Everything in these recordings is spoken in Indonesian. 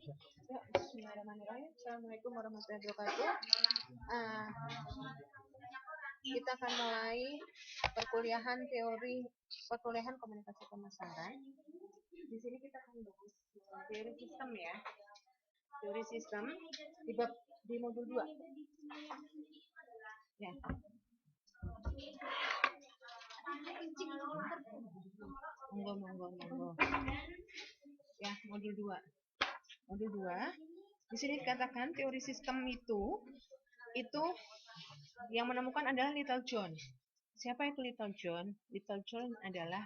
Ya, bismillahirrahmanirrahim. Assalamualaikum warahmatullahi wabarakatuh. Ah, kita akan mulai perkuliahan komunikasi pemasaran. Di sini kita akan bahas teori sistem ya. Teori sistem di modul 2. Ya. Monggo. Ya, modul 2. Modul 2. Di sini dikatakan teori sistem itu yang menemukan adalah Little John. Siapa itu Little John? Little John adalah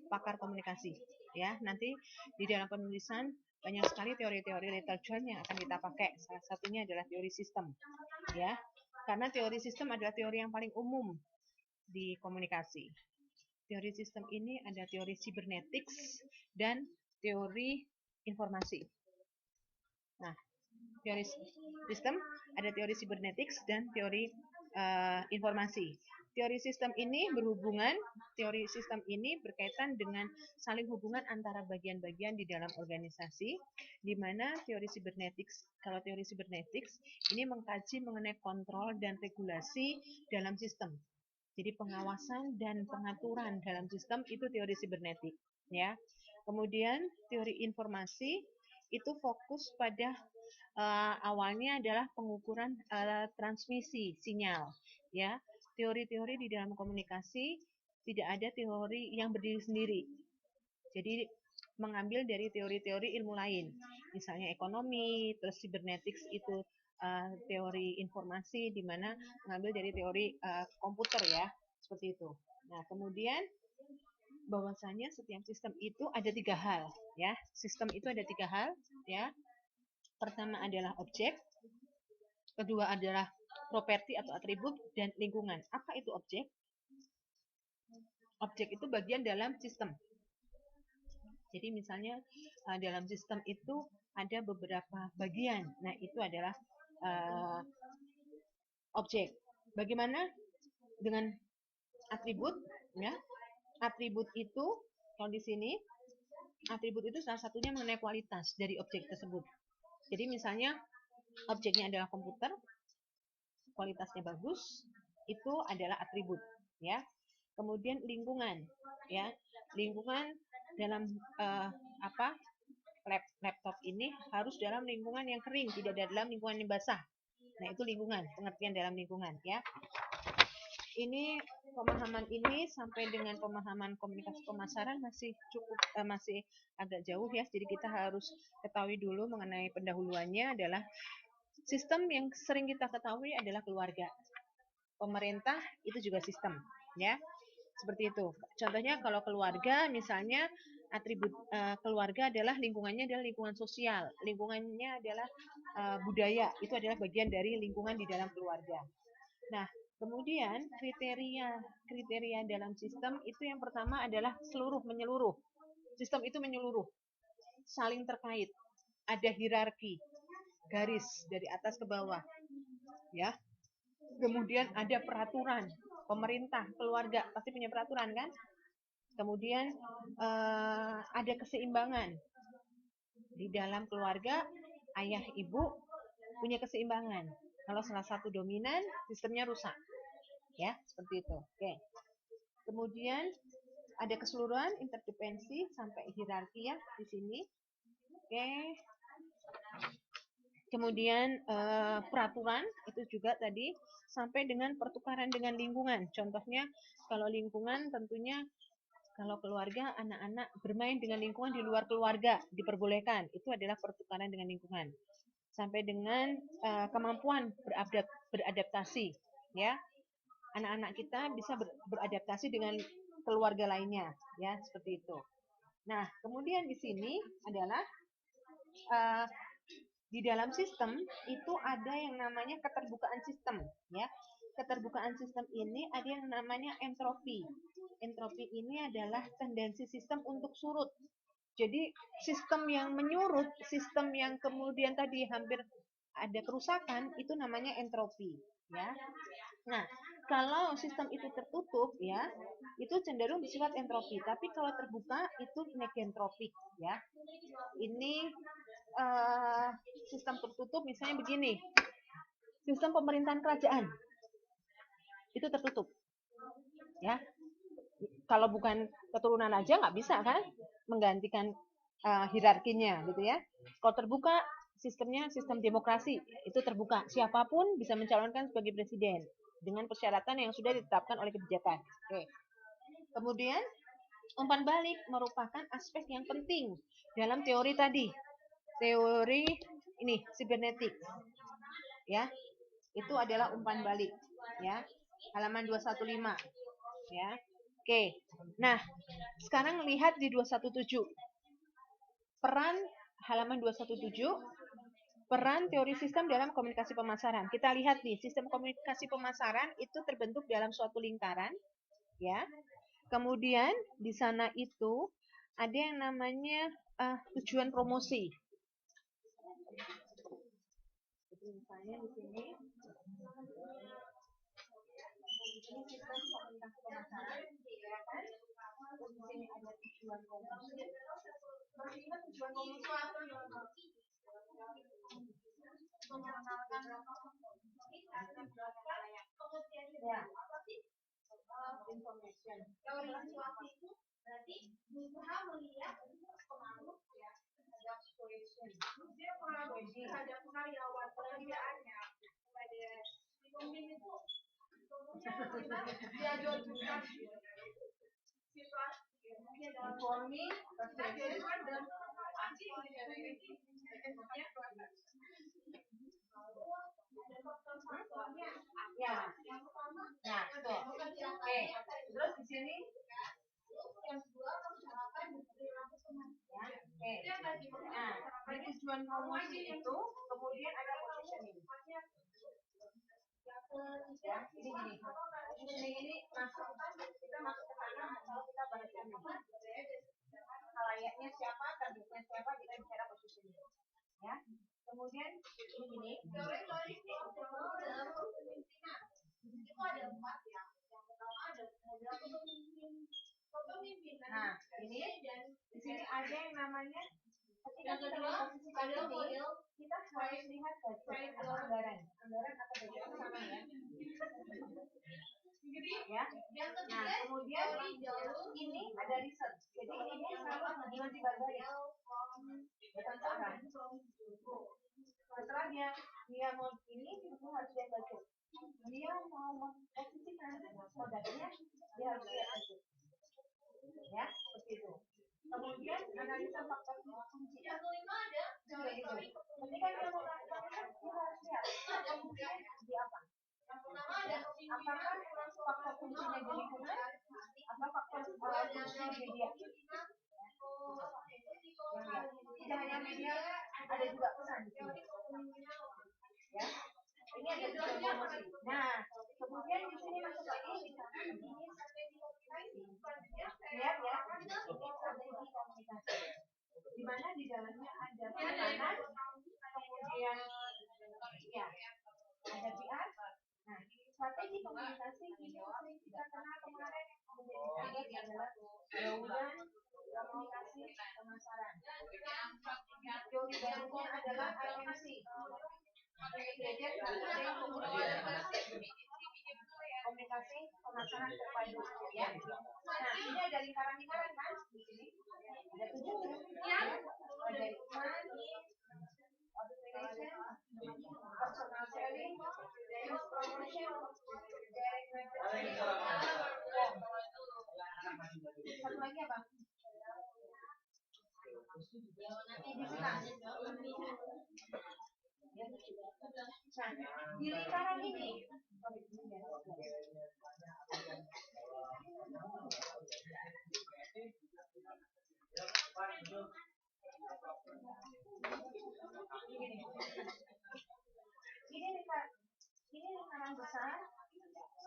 pakar komunikasi. Ya, nanti di dalam penulisan banyak sekali teori-teori Little John yang akan kita pakai. Salah satunya adalah teori sistem. Ya, karena teori sistem adalah teori yang paling umum di komunikasi. Teori sistem ini ada teori cybernetics dan teori informasi. Nah, teori sistem ada teori cybernetics dan teori informasi. Teori sistem ini berkaitan dengan saling hubungan antara bagian-bagian di dalam organisasi, di mana teori cybernetics ini mengkaji mengenai kontrol dan regulasi dalam sistem. Jadi pengawasan dan pengaturan dalam sistem itu teori sibernetik, ya. Kemudian teori informasi itu fokus pada awalnya adalah pengukuran transmisi sinyal, ya. Teori-teori di dalam komunikasi tidak ada teori yang berdiri sendiri. Jadi mengambil dari teori-teori ilmu lain, misalnya ekonomi, terus cybernetics itu teori informasi, di mana mengambil dari teori komputer ya, seperti itu. Nah, kemudian bahwasanya setiap sistem itu ada 3 hal ya. Sistem itu ada 3 hal ya. Pertama adalah objek, kedua adalah properti atau atribut, dan lingkungan. Apa itu objek? Objek itu bagian dalam sistem. Jadi misalnya dalam sistem itu ada beberapa bagian. Nah, itu adalah objek. Bagaimana dengan atribut? Ya, atribut itu kalau di sini atribut itu salah satunya mengenai kualitas dari objek tersebut. Jadi misalnya objeknya adalah komputer, kualitasnya bagus, itu adalah atribut, ya. Kemudian lingkungan, ya. Lingkungan dalam laptop ini harus dalam lingkungan yang kering, tidak dalam lingkungan yang basah. Nah, itu lingkungan, pengertian dalam lingkungan, ya. Ini pemahaman ini sampai dengan pemahaman komunikasi pemasaran masih agak jauh ya. Jadi kita harus ketahui dulu mengenai pendahuluannya adalah sistem yang sering kita ketahui adalah keluarga. Pemerintah itu juga sistem, ya. Seperti itu. Contohnya kalau keluarga, misalnya atribut keluarga adalah lingkungannya adalah lingkungan sosial, lingkungannya adalah budaya, itu adalah bagian dari lingkungan di dalam keluarga. Nah, kemudian kriteria dalam sistem itu yang pertama adalah menyeluruh. Sistem itu menyeluruh, saling terkait, ada hierarki, garis dari atas ke bawah, ya. Kemudian ada peraturan, pemerintah, keluarga pasti punya peraturan kan? Kemudian ada keseimbangan di dalam keluarga, ayah ibu punya keseimbangan. Kalau salah satu dominan, sistemnya rusak, ya, seperti itu. Oke. Kemudian ada keseluruhan, interdependensi sampai hierarki ya di sini. Oke. Kemudian peraturan itu juga tadi sampai dengan pertukaran dengan lingkungan. Contohnya kalau lingkungan tentunya kalau keluarga, anak-anak bermain dengan lingkungan di luar keluarga diperbolehkan. Itu adalah pertukaran dengan lingkungan. Sampai dengan kemampuan beradaptasi, ya. Anak-anak kita bisa beradaptasi dengan keluarga lainnya, ya, seperti itu. Nah, kemudian di sini adalah di dalam sistem itu ada yang namanya keterbukaan sistem, ya. Keterbukaan sistem ini ada yang namanya entropi. Entropi ini adalah tendensi sistem untuk surut. Jadi sistem yang menyurut, sistem yang kemudian tadi hampir ada kerusakan, itu namanya entropi, ya. Nah, kalau sistem itu tertutup, ya, itu cenderung bersifat entropi. Tapi kalau terbuka itu negentropik, ya. Ini sistem tertutup misalnya begini, sistem pemerintahan kerajaan itu tertutup, ya. Kalau bukan keturunan aja nggak bisa kan menggantikan hierarkinya gitu ya. Kalau terbuka sistemnya sistem demokrasi itu terbuka, siapapun bisa mencalonkan sebagai presiden dengan persyaratan yang sudah ditetapkan oleh kebijakan. Oke. Kemudian umpan balik merupakan aspek yang penting dalam teori tadi, teori ini sibernetik, ya. Itu adalah umpan balik, ya. Halaman 215, ya. Oke. Nah, sekarang lihat di 217. Peran halaman 217, peran teori sistem dalam komunikasi pemasaran. Kita lihat nih, sistem komunikasi pemasaran itu terbentuk dalam suatu lingkaran, ya. Kemudian di sana itu ada yang namanya tujuan promosi. Misalnya di sini sistem komunikasi pemasaran, ya kan? Terus di sini ada tujuan promosi. Ingat tujuan promosi mengenalkan ya information. Teori situasi itu berarti berusaha melihat pengaruh ya terhadap situation. Dia pengaruh terhadap karyawan pekerjaannya kepada pemimpin itu. Dia jual situasi. Informing, persuasion, dan ya, yang pertama, nah, oke, terus di sini yang kedua mengusahakan perilaku teman. Ya, oke. Nah, di tujuan promosi itu kemudian ada positioning. Ya, ini masuk kita masuk ke sana kalau kita bahas yang layaknya siapa, targetnya siapa, kita bicara positioning. Ya. Kemudian ini teori itu ada 4 ya. Yang pertama ada kepemimpinan. Nah, ini di sini ada yang namanya ketika kita posisi ada model kita harus lihat budget atau anggaran atau budget sama ya. Ya. Nah, kemudian ini ada riset. Jadi ini selalu dibagi bukan searah. Setelah dia mau ini harus dia baca. Dia mau memposisikan produknya, dia harus lihat budget. Ya, seperti itu. Kemudian analisa faktor kunci. Yang kelima ada teori. Ketika kita mau melakukan kita harus lihat faktor kuncinya di apa. Yang pertama ada apakah faktor kuncinya di lingkungan, apa faktor kuncinya di media. Tidak hanya media, ada juga pesan. Ya, ini ada juga promosi. Nah, kemudian di sini masuk lagi di sana ini strategi komunikasi. Lihat ya, ini strategi komunikasi. Di mana di dalamnya ada penekanan, kemudian ya ada PR. Nah, strategi komunikasi ini sering kita kenal kemarin yang menjadi adalah bauran komunikasi pemasaran. Teori barunya adalah IMC. Integrated Marketing Komunikasi pemasaran terpadu. Ya. Nah, ini ada lingkaran-lingkaran kan? Di sini ada 7. Ya. Ada iklan, observation, personal selling, sales promotion, direct marketing. Satu lagi apa? Nah, di lingkaran ini ini lingkaran besar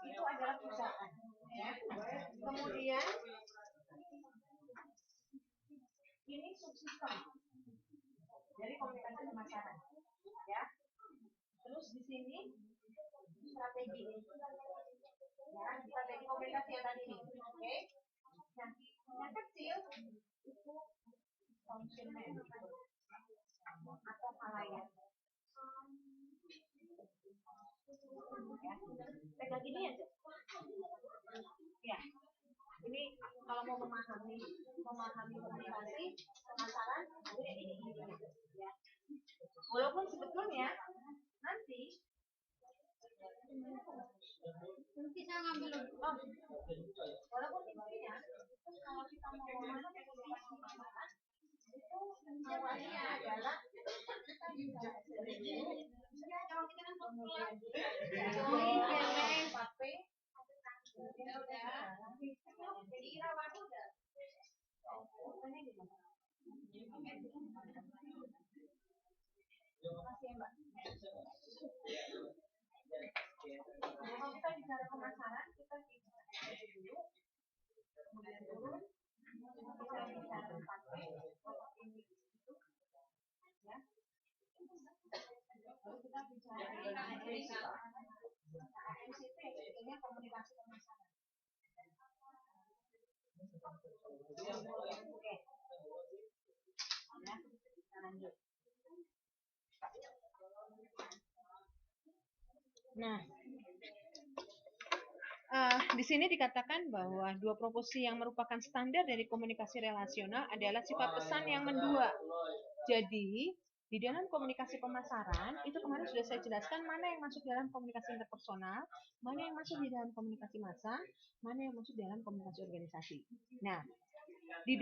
itu adalah perusahaan. Ya. Kemudian ini subsistem dari komunikasi pemasaran. Ya. Terus di sini strategi. Ya, strategi komunikasi yang tadi nih. Oke. Nah, yang kecil itu functional. saya. Ya, pegang ini aja. Ya, ini kalau mau memahami komunikasi pemasaran, ini ya. Walaupun sebetulnya nanti saya ngambil walaupun intinya itu kalau kita mau memahami komunikasi pemasaran itu awalnya adalah kita bisa kalau kita kan kemudian kalau kita bicara pemasaran, kita bicara dulu, kemudian turun, kita bicara pakai, ini itu, ya. Lalu kita bicara MCP, sebetulnya komunikasi pemasaran. Oke. Ya, kita lanjut. Nah, di sini dikatakan bahwa dua proporsi yang merupakan standar dari komunikasi relasional adalah sifat pesan yang mendua. Jadi, di dalam komunikasi pemasaran, itu kemarin sudah saya jelaskan mana yang masuk dalam komunikasi interpersonal, mana yang masuk di dalam komunikasi massa, mana yang masuk dalam komunikasi organisasi. Nah, di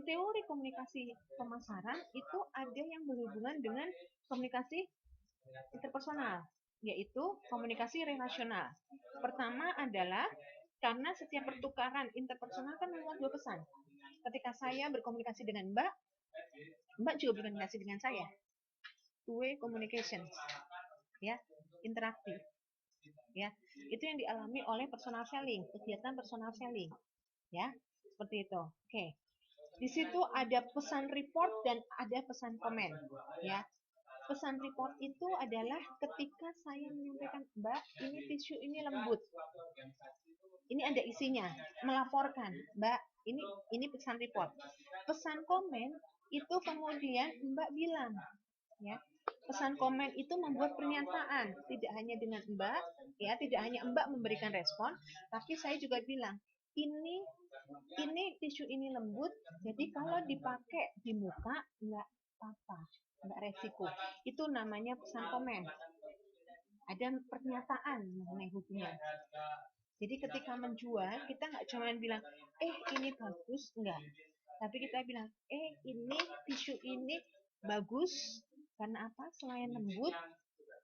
teori komunikasi pemasaran itu ada yang berhubungan dengan komunikasi interpersonal, yaitu komunikasi relasional. Pertama adalah karena setiap pertukaran interpersonal kan memuat dua pesan. Ketika saya berkomunikasi dengan Mbak juga berkomunikasi dengan saya. Two-way communication, ya, interaktif, ya. Itu yang dialami oleh personal selling, kegiatan personal selling, ya, seperti itu. Oke. Di situ ada pesan report dan ada pesan komen, ya. Pesan report itu adalah ketika saya menyampaikan, Mbak, ini tisu ini lembut. Ini ada isinya, melaporkan, Mbak, ini pesan report. Pesan komen itu kemudian Mbak bilang, ya. Pesan komen itu membuat pernyataan, tidak hanya dengan Mbak, ya, tidak hanya Mbak memberikan respon, tapi saya juga bilang, ini tisu ini lembut, jadi kalau dipakai di muka nggak apa-apa, nggak resiko. Itu namanya pesan komen. Ada pernyataan mengenai hubungan. Jadi ketika menjual, kita nggak cuma bilang, ini bagus, enggak. Tapi kita bilang, ini tisu ini bagus, karena apa? Selain lembut,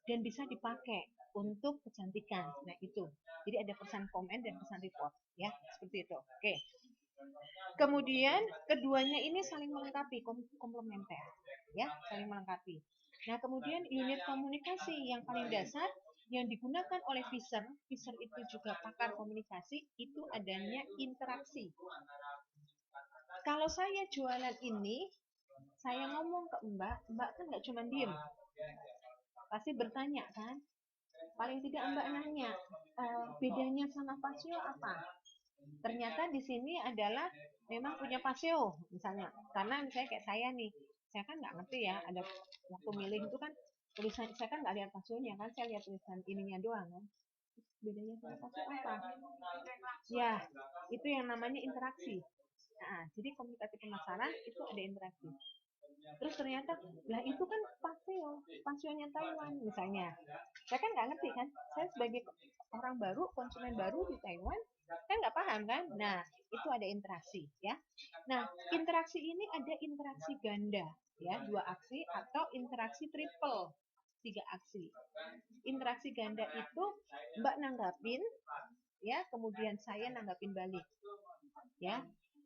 dan bisa dipakai untuk kecantikan. Nah itu. Jadi ada pesan komen dan pesan report, ya, seperti itu. Oke. Kemudian keduanya ini saling melengkapi, komplementer, ya, saling melengkapi. Nah kemudian unit komunikasi yang paling dasar yang digunakan oleh Fisher itu juga pakar komunikasi, itu adanya interaksi. Kalau saya jualan ini, saya ngomong ke Mbak kan nggak cuma diem, pasti bertanya kan. Paling tidak Mbak nanya, bedanya sama pasio apa? Ternyata di sini adalah memang punya pasio, misalnya. Karena misalnya kayak saya nih, saya kan nggak ngerti ya, ada waktu milih itu kan tulisan, saya kan nggak lihat pasionya kan, saya lihat tulisan ininya doang kan. Bedanya sama pasio apa? Ya, itu yang namanya interaksi. Nah, jadi komunikasi pemasaran itu ada interaksi. Terus ternyata, lah itu kan pasionya Taiwan misalnya. Saya kan nggak ngerti kan, saya sebagai orang baru, konsumen baru di Taiwan, kan nggak paham kan. Nah, itu ada interaksi, ya. Nah, interaksi ini ada interaksi ganda, ya, 2 aksi, atau interaksi triple, 3 aksi. Interaksi ganda itu Mbak nanggapin, ya, kemudian saya nanggapin balik, ya.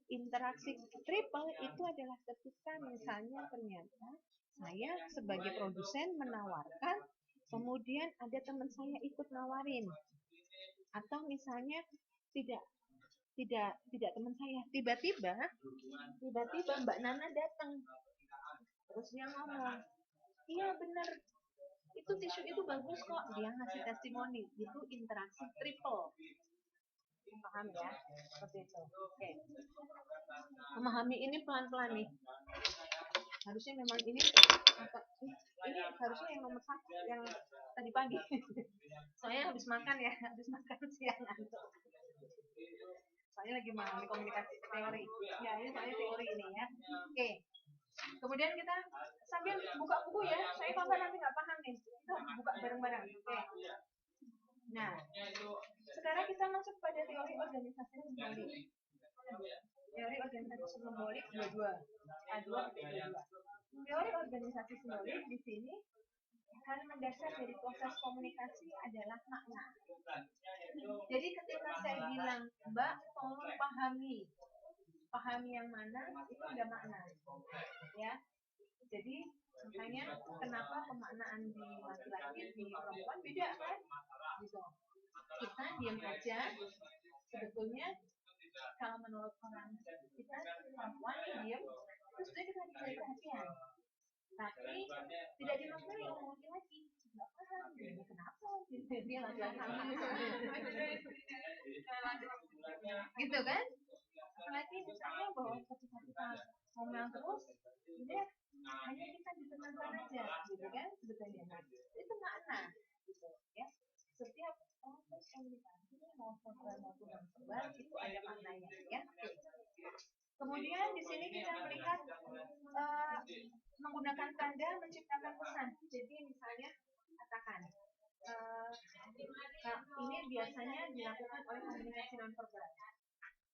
Interaksi triple itu adalah ketika misalnya ternyata saya sebagai produsen menawarkan, kemudian ada teman saya ikut nawarin, atau misalnya tidak teman saya, tiba-tiba Mbak Nana datang, terus dia ngomong, iya benar, itu tisu itu bagus kok, dia ngasih testimoni. Itu interaksi triple. Paham ya? Seperti itu. Oke. Memahami ini pelan-pelan nih. Harusnya memang ini harusnya yang nomor 1 yang tadi pagi. Soalnya habis makan siang ngantuk. Soalnya lagi mengalami komunikasi teori. Ya, ini soalnya teori ini ya. Oke. Kemudian kita sambil buka buku ya. Saya kalau nanti nggak paham nih, kita buka bareng-bareng. Oke. Nah, sekarang kita masuk pada teori organisasi simbolik. Teori organisasi simbolik 22. Teori organisasi simbolik di sini hal mendasar dari proses komunikasi adalah makna. Jadi ketika saya bilang, Mbak, tolong pahami yang mana, itu ada makna. Ya. Jadi makanya kenapa pemaknaan di laki-laki di perempuan beda kan? Gitu. Kita diam aja. Sebetulnya kalau menurut orang kita perempuan diam, terus kita dicari perhatian. Tapi tidak dimaknai oleh laki-laki. Nggak paham, kenapa? Dia laki-laki. Gitu kan? Laki misalnya bahwa ketika kita ngomong terus, dia hanya kita ditenangkan aja, gitu kan? Sebetulnya. Itu makna, gitu ya. Setiap proses komunikasi mau verbal maupun non-verbal itu ada maknanya, ya. Kemudian di sini kita melihat menggunakan tanda menciptakan pesan. Jadi misalnya katakan ini biasanya dilakukan oleh komunikasi non-verbal.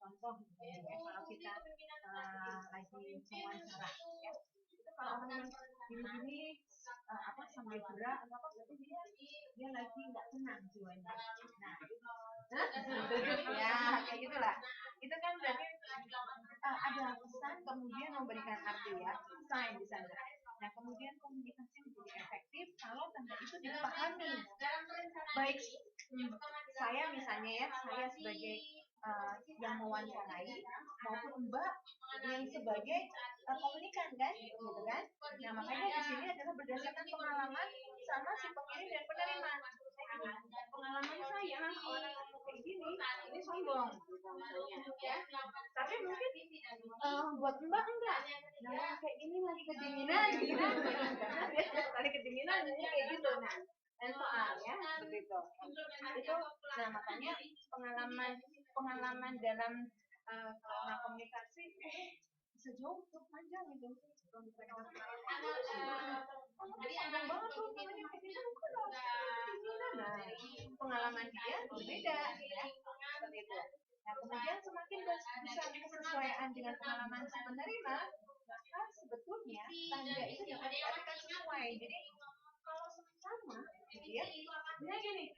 Contoh misalnya ya, kalau kita lagi wawancara ya, itu kalau orang gini sambil gerak atau apa, berarti dia lagi nggak tenang jiwanya. Nah, ya kayak gitulah. Itu kan berarti ada pesan kemudian memberikan arti ya, sign di sana. Nah, kemudian komunikasi menjadi efektif kalau tanda itu dipahami. Baik saya misalnya ya, saya sebagai yang mewawancarai maupun Mbak yang sebagai komunikan kan, gitu kan. Nah, makanya di sini adalah berdasarkan pengalaman sama si pengirim dan penerima. Pengalaman saya orang kayak gini, ini sombong, ya. Tapi mungkin buat Mbak enggak. Nah, kayak gini lagi kedinginan, gitu. Lagi kedinginan, kayak gitu. Nah, dan soal ya seperti itu. Nah makanya pengalaman dalam komunikasi sejauh panjang itu. Nah, pengalaman dia berbeda ya seperti itu. Nah kemudian semakin bisa kesesuaian dengan pengalaman si penerima, maka sebetulnya tanda itu dapat diartikan sesuai. Jadi kalau sama ya, dia gini,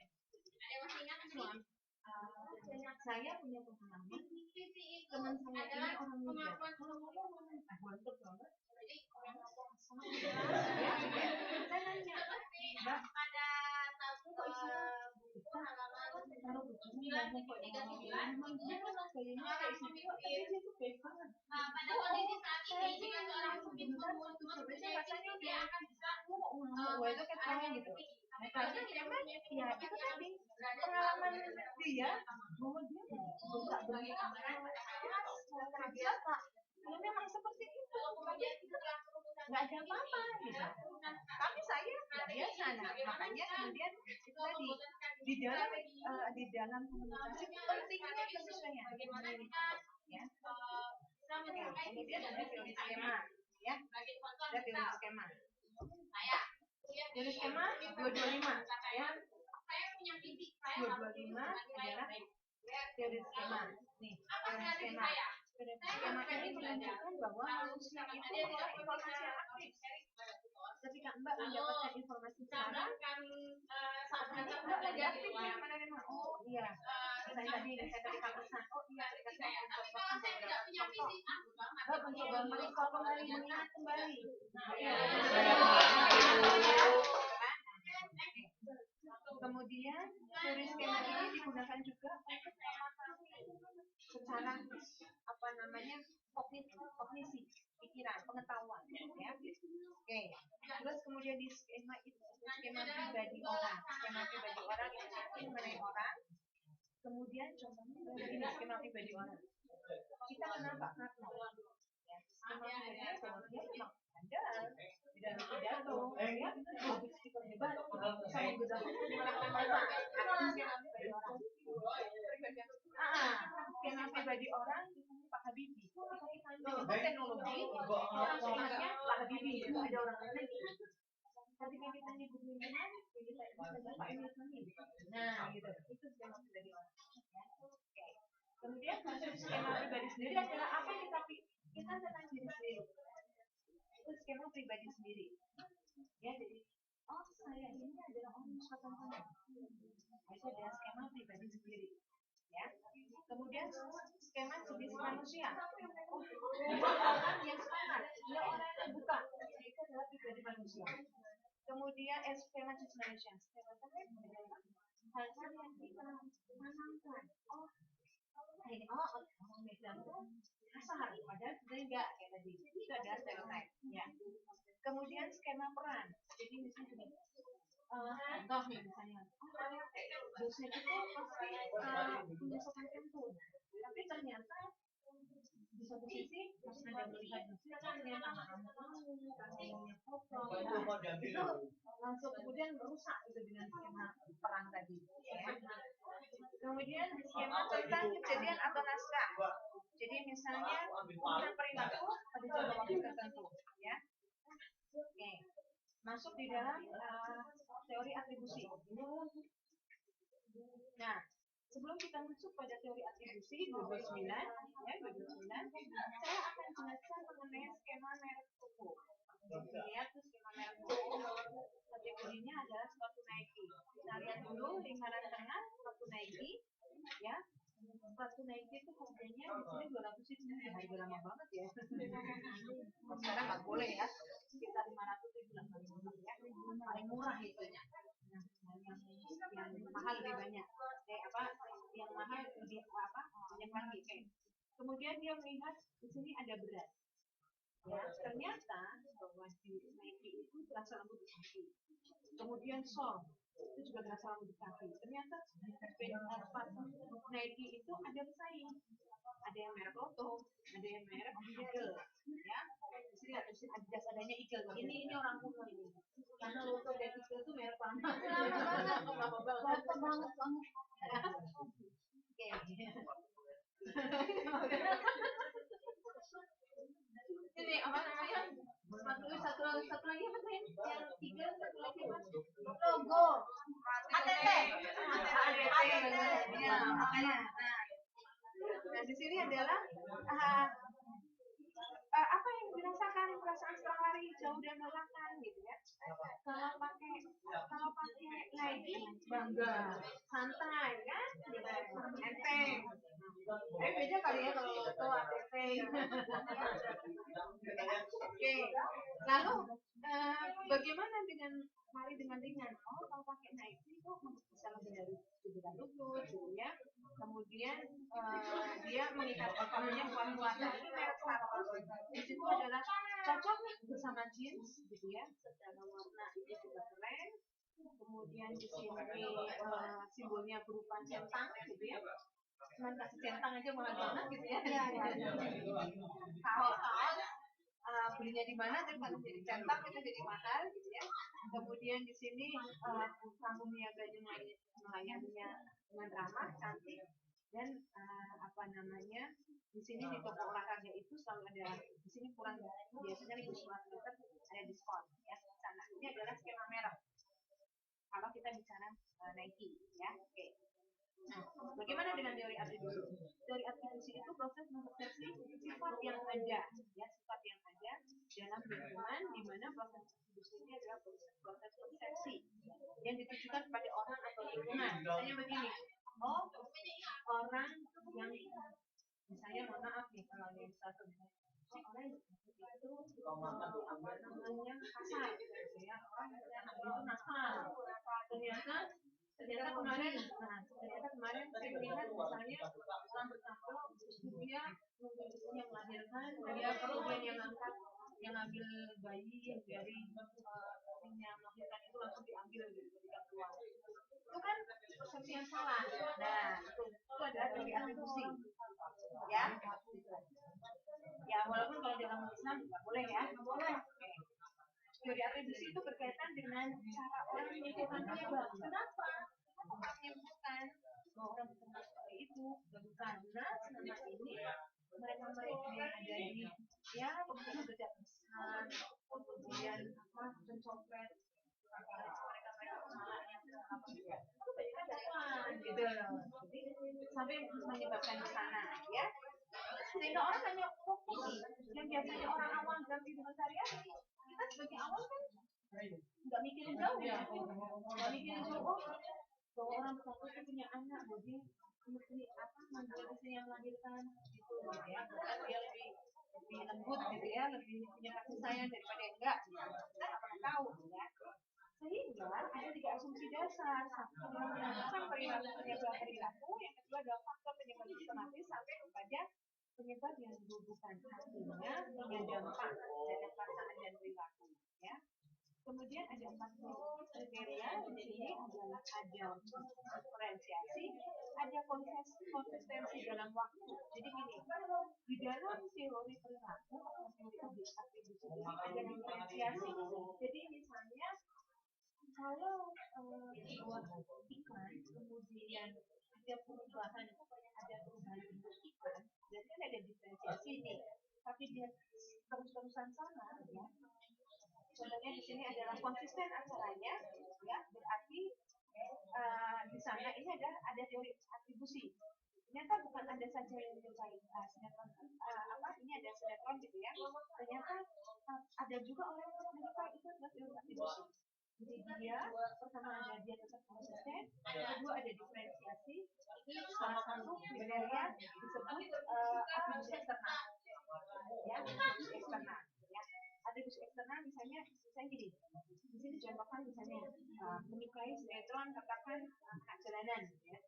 saya punya pengalaman teman saya ini orang muda, kalau ngomong mantep banget, jadi sama ya, saya nanya, Mbak, pada satu kalau begini ngomong kok emang dia kan gayanya kayak istri tapi dia tuh baik banget. Pada kondisi saat ini jika seorang sebentar sebenarnya rasanya dia akan ngomong itu kayak gitu. Nah, karena memang ya itu tadi pengalaman dia bahwa dia nggak berangkat kerja pak, ya memang seperti itu, nggak ada apa-apa gitu. Tapi saya nggak biasa, nah makanya kemudian itu tadi di dalam komunikasi pentingnya kesesuaian ya. Kemudian ada teori skema ya, ada teori skema. Teori skema 225 ya. 225 adalah teori skema. Nih, teori skema. Teori skema ini menunjukkan bahwa manusia itu mengolah informasi yang aktif. Ketika Mbak mendapatkan informasi sekarang, saat ini Mbak lagi aktif ya, menerima. Oh iya, saya tadi pesan. Oh iya, saya contoh. Mbak mencoba merecall kembali, mengingat kembali. Kemudian teori skema ini digunakan juga untuk secara kognisi, pikiran, pengetahuan ya. Oke. Terus kemudian di skema itu skema pribadi orang itu mengenai orang. Kemudian contohnya ini skema pribadi orang. Kita kenal Pak Karno. Ya. skema pribadi dia memang ada di dalam pidato, ya, public speaker hebat, bisa menggerakkan orang-orang hebat. Skema pribadi orang, misalnya Pak Habibie, kalau kita menyebut teknologi, orang ingatnya Pak Habibie, itu ada orang lain. Ketika kita nyebut lingkungan, kita bisa Pak Emil Salim. Nah, gitu. Itu skema pribadi orang. Oke. Kemudian skema pribadi sendiri adalah apa yang kita tentang diri sendiri. Itu skema pribadi sendiri. Ya, jadi saya ini adalah orang tertentu. Itu adalah skema pribadi sendiri. Ya. Kemudian skema jenis manusia. Dia orang yang semangat, dia orang yang terbuka. Itu adalah pribadi manusia. Kemudian skema jenis manusia. Skema terkait adalah hal-hal yang kita tanamkan. Ini orang Medan tuh kasar, padahal sebenarnya enggak kayak tadi. Itu adalah stereotype. Ya. Kemudian skema peran. Jadi misalnya contoh nih misalnya, dosen itu pasti punya sopan santun, tapi ternyata di satu sisi pas ada melihat dosennya ngomongnya kotor, itu langsung kemudian merusak itu dengan skema perang tadi. Ya. Kemudian skema tentang kejadian atau naskah. Jadi misalnya tentang perilaku pada jangka waktu tertentu, ya. Oke. Masuk di dalam teori atribusi. Nah, sebelum kita masuk pada teori atribusi 29, ya 29, saya akan jelaskan mengenai skema merek toko. Lihat tuh skema merek toko. Kategorinya adalah sepatu Nike. Kita lihat dulu lingkaran tengah sepatu Nike, ya. Sepatu Nike itu harganya di sini 200.000, harga lama banget ya. Sekarang nggak boleh ya, sekitar 500.000 ya, paling murah itu ya. Nah, yang mahal lebih banyak. Yang mahal lebih banyak lagi. Kemudian dia melihat di sini ada beras. Ya, ternyata bahwa di Nike itu terasa lembut di kaki. Kemudian sol itu juga terasa lembut di kaki. Ternyata sepatu Nike itu ada pesaing. Ada yang merek Lotto, ada yang merek Eagle, ya. Di sini ada adanya Eagle. Ini orang kuno ini. Karena Lotto dan Eagle itu merek lama. Lama banget. Oke. Ini apa namanya? Satu lagi apa sih? Yang Eagle, satu lagi apa? Logo. ATT. Nah, di sini adalah apa yang dirasakan perasaan setelah lari jauh dan melelahkan gitu ya. Kalau pakai Nike bangga, santai kan, enteng. Tapi beda kali ya kalau Lotto ATT. Oke. Lalu bagaimana dengan lari dengan ringan? Kalau pakai Nike itu bisa lebih dari cedera lutut, gitu ya. Kemudian dia mengikat otaknya kuat-kuat. Ini merek status. Di situ adalah cocok bersama jeans, gitu ya. Secara warna ini juga keren. Kemudian di sini simbolnya berupa centang, gitu ya. Cuman kasih centang aja mahal banget, gitu ya. Kaos belinya di mana? Tapi kalau jadi centang itu jadi mahal, gitu ya. Kemudian di sini tamu niaganya melayaninya dengan ramah, cantik, dan di sini di toko olahraga itu selalu ada, di sini kurang biasanya 1.500 meter ada diskon ya. Sana ini adalah skema merek kalau kita bicara Nike ya. Oke. Nah, bagaimana dengan teori atribusi? Teori atribusi itu proses mempersepsi sifat yang ada, ya, sifat yang ada dalam lingkungan, di mana proses atribusi ini adalah proses persepsi yang ditujukan kepada orang atau lingkungan. Misalnya begini, orang yang misalnya mohon maaf nih kalau yang satu orang itu kasar gitu ya, orang itu nakal. Ternyata kemarin saya melihat misalnya setelah bertahun dia yang melahirkan, dia kemudian yang ngambil bayi dari yang melahirkan itu langsung diambil gitu ketika keluar. Itu kan persepsi yang salah. Nah, itu adalah teori atribusi. Ya, walaupun kalau dalam Teori atribusi itu berkaitan dengan cara orang menyimpulkan penyebab. Kenapa? Kenapa orang menyimpulkan bahwa orang bertemu seperti itu? Karena selama ini mereka yang ada di pengguna beda besar, kemudian mencopet mereka malah yang itu banyak dakwaan gitu. Jadi sampai menyebabkan ke sana ya. Sehingga orang hanya fokus yang biasanya orang awam dalam kehidupan sehari-hari. Kita sebagai awam kan nggak mikirin jauh ya, nggak mikirin jauh bahwa orang tua itu punya anak, jadi mesti manggil istri yang melahirkan gitu ya, bukan dia lebih lembut gitu ya, lebih punya kasih sayang daripada enggak, kita nggak pernah tahu ya. Sehingga ada 3 asumsi dasar. Satu, menggunakan perilaku penyebab perilaku, yang kedua adalah faktor penyebab sistematis sampai kepada penyebab yang bukan, artinya punya dampak terhadap perasaan dan perilaku ya. Kemudian ada 4 kriteria. Di sini adalah ada diferensiasi, ada konsistensi dalam waktu. Jadi gini, di dalam teori perilaku atau teori atribusi ini ada diferensiasi. Jadi misalnya kalau ikan kemudian ada perubahan bentuk ikan, berarti kan ada diferensiasi nih. Tapi dia terus-terusan sama ya. Contohnya di sini adalah konsisten acaranya, ya berarti di sana ini ada teori atribusi. Ternyata bukan ada saja yang menyukai sinetron, ini ada sinetron gitu ya. Ternyata ada juga orang yang menyukai itu adalah teori atribusi. Jadi dia pertama ada dia tetap konsisten, kedua ada diferensiasi. Ini salah satu kriteria disebut atribusi eksternal. Ya, atribusi eksternal. Atribusi eksternal misalnya gini, di sini contohkan misalnya menyukai sinetron katakan anak jalanan ya.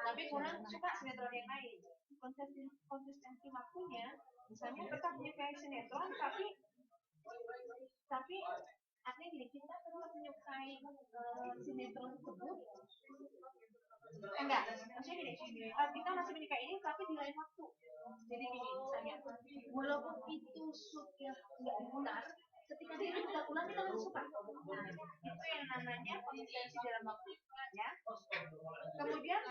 Tapi kurang suka sinetron yang lain. Konsistensi waktunya misalnya tetap menyukai sinetron tapi artinya gini, kita tetap menyukai sinetron tersebut enggak, maksudnya gini, kita masih menyukai ini tapi di lain waktu. Jadi gini, misalnya walaupun itu sudah nggak benar, ketika kita ulang kita masih suka. Nah, itu yang namanya konsistensi dalam waktu ya. Kemudian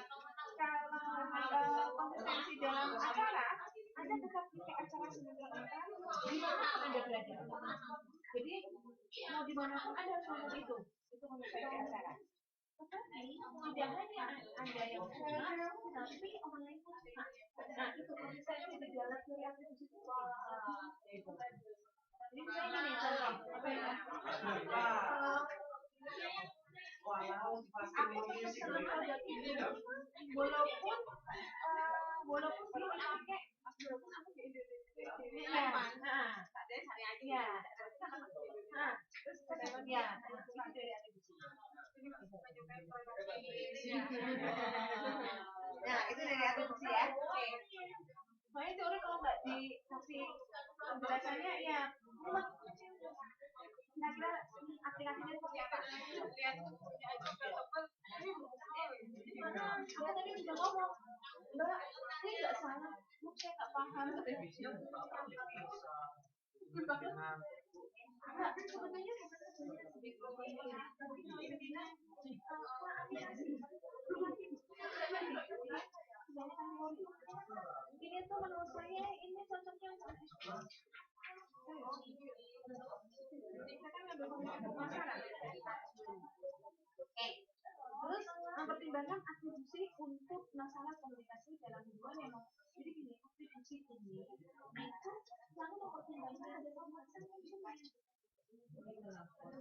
kalau konsistensi dalam acara, Anda tetap pakai acara sinetron di mana Anda berada. Jadi mau dimanapun Anda harus ngomong itu konsistensi acara. Tetapi tidak hanya Anda yang suka, tapi orang lain pun suka. Nah, itu konsistensi di dalam teori atribusi itu. Jadi misalnya gini, contoh apa ya? Aku tetap senang produk ini, walaupun belum pakai. Nah, itu dari atribusi ya. Soalnya teori kalau nggak dikasih penjelasannya ya kira-kira aplikasinya seperti apa? Saya tadi sudah ngomong, Mbak, ini nggak salah, saya nggak paham. Sebenarnya ini tuh menurut saya ini cocoknya untuk terus mempertimbangkan atribusi untuk masalah komunikasi dalam hubungan yang jadi gini, atribusi ini itu selalu mempertimbangkan ada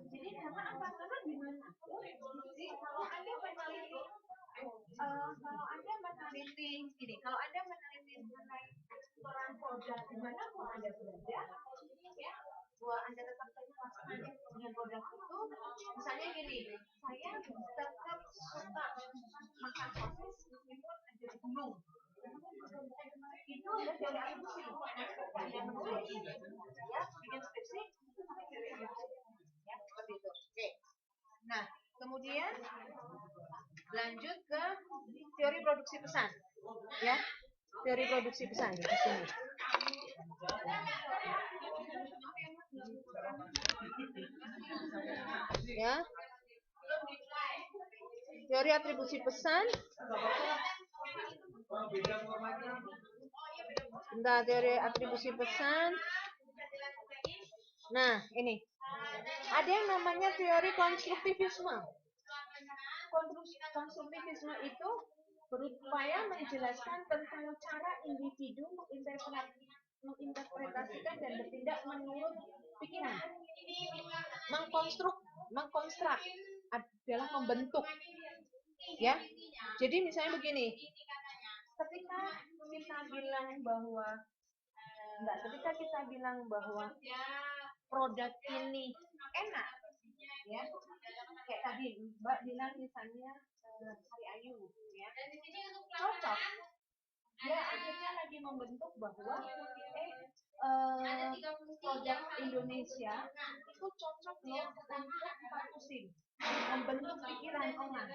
jadi karena apa? Karena gimana? Jadi kalau Anda meneliti gini, kalau Anda meneliti mengenai peran produk di mana pun Anda berada, ya, bahwa Anda tetap terpasang dengan produk itu, misalnya gini, saya tetap suka makan sosis meskipun ada di gunung. Itu adalah teori atribusi. Yang menulis, ya, bikin skripsi, itu namanya teori atribusi. Ya, seperti itu. Oke. Nah, kemudian lanjut ke teori produksi pesan. Ya, teori produksi pesan di sini. Ya. Teori atribusi pesan. Bentar, teori atribusi pesan. Nah, ini. Ada yang namanya teori konstruktivisme. Konstruktivisme itu berupaya menjelaskan tentang cara individu menginterpretasikan dan bertindak menurut pikiran. Mengkonstruk adalah membentuk. Ya. Jadi misalnya begini. Ketika kita bilang bahwa produk ini enak, ya, kayak tadi Mbak bilang misalnya Sari Ayu, ya, cocok, ya, akhirnya lagi membentuk bahwa produk Indonesia itu cocok loh untuk fokusin, membentuk pikiran orang.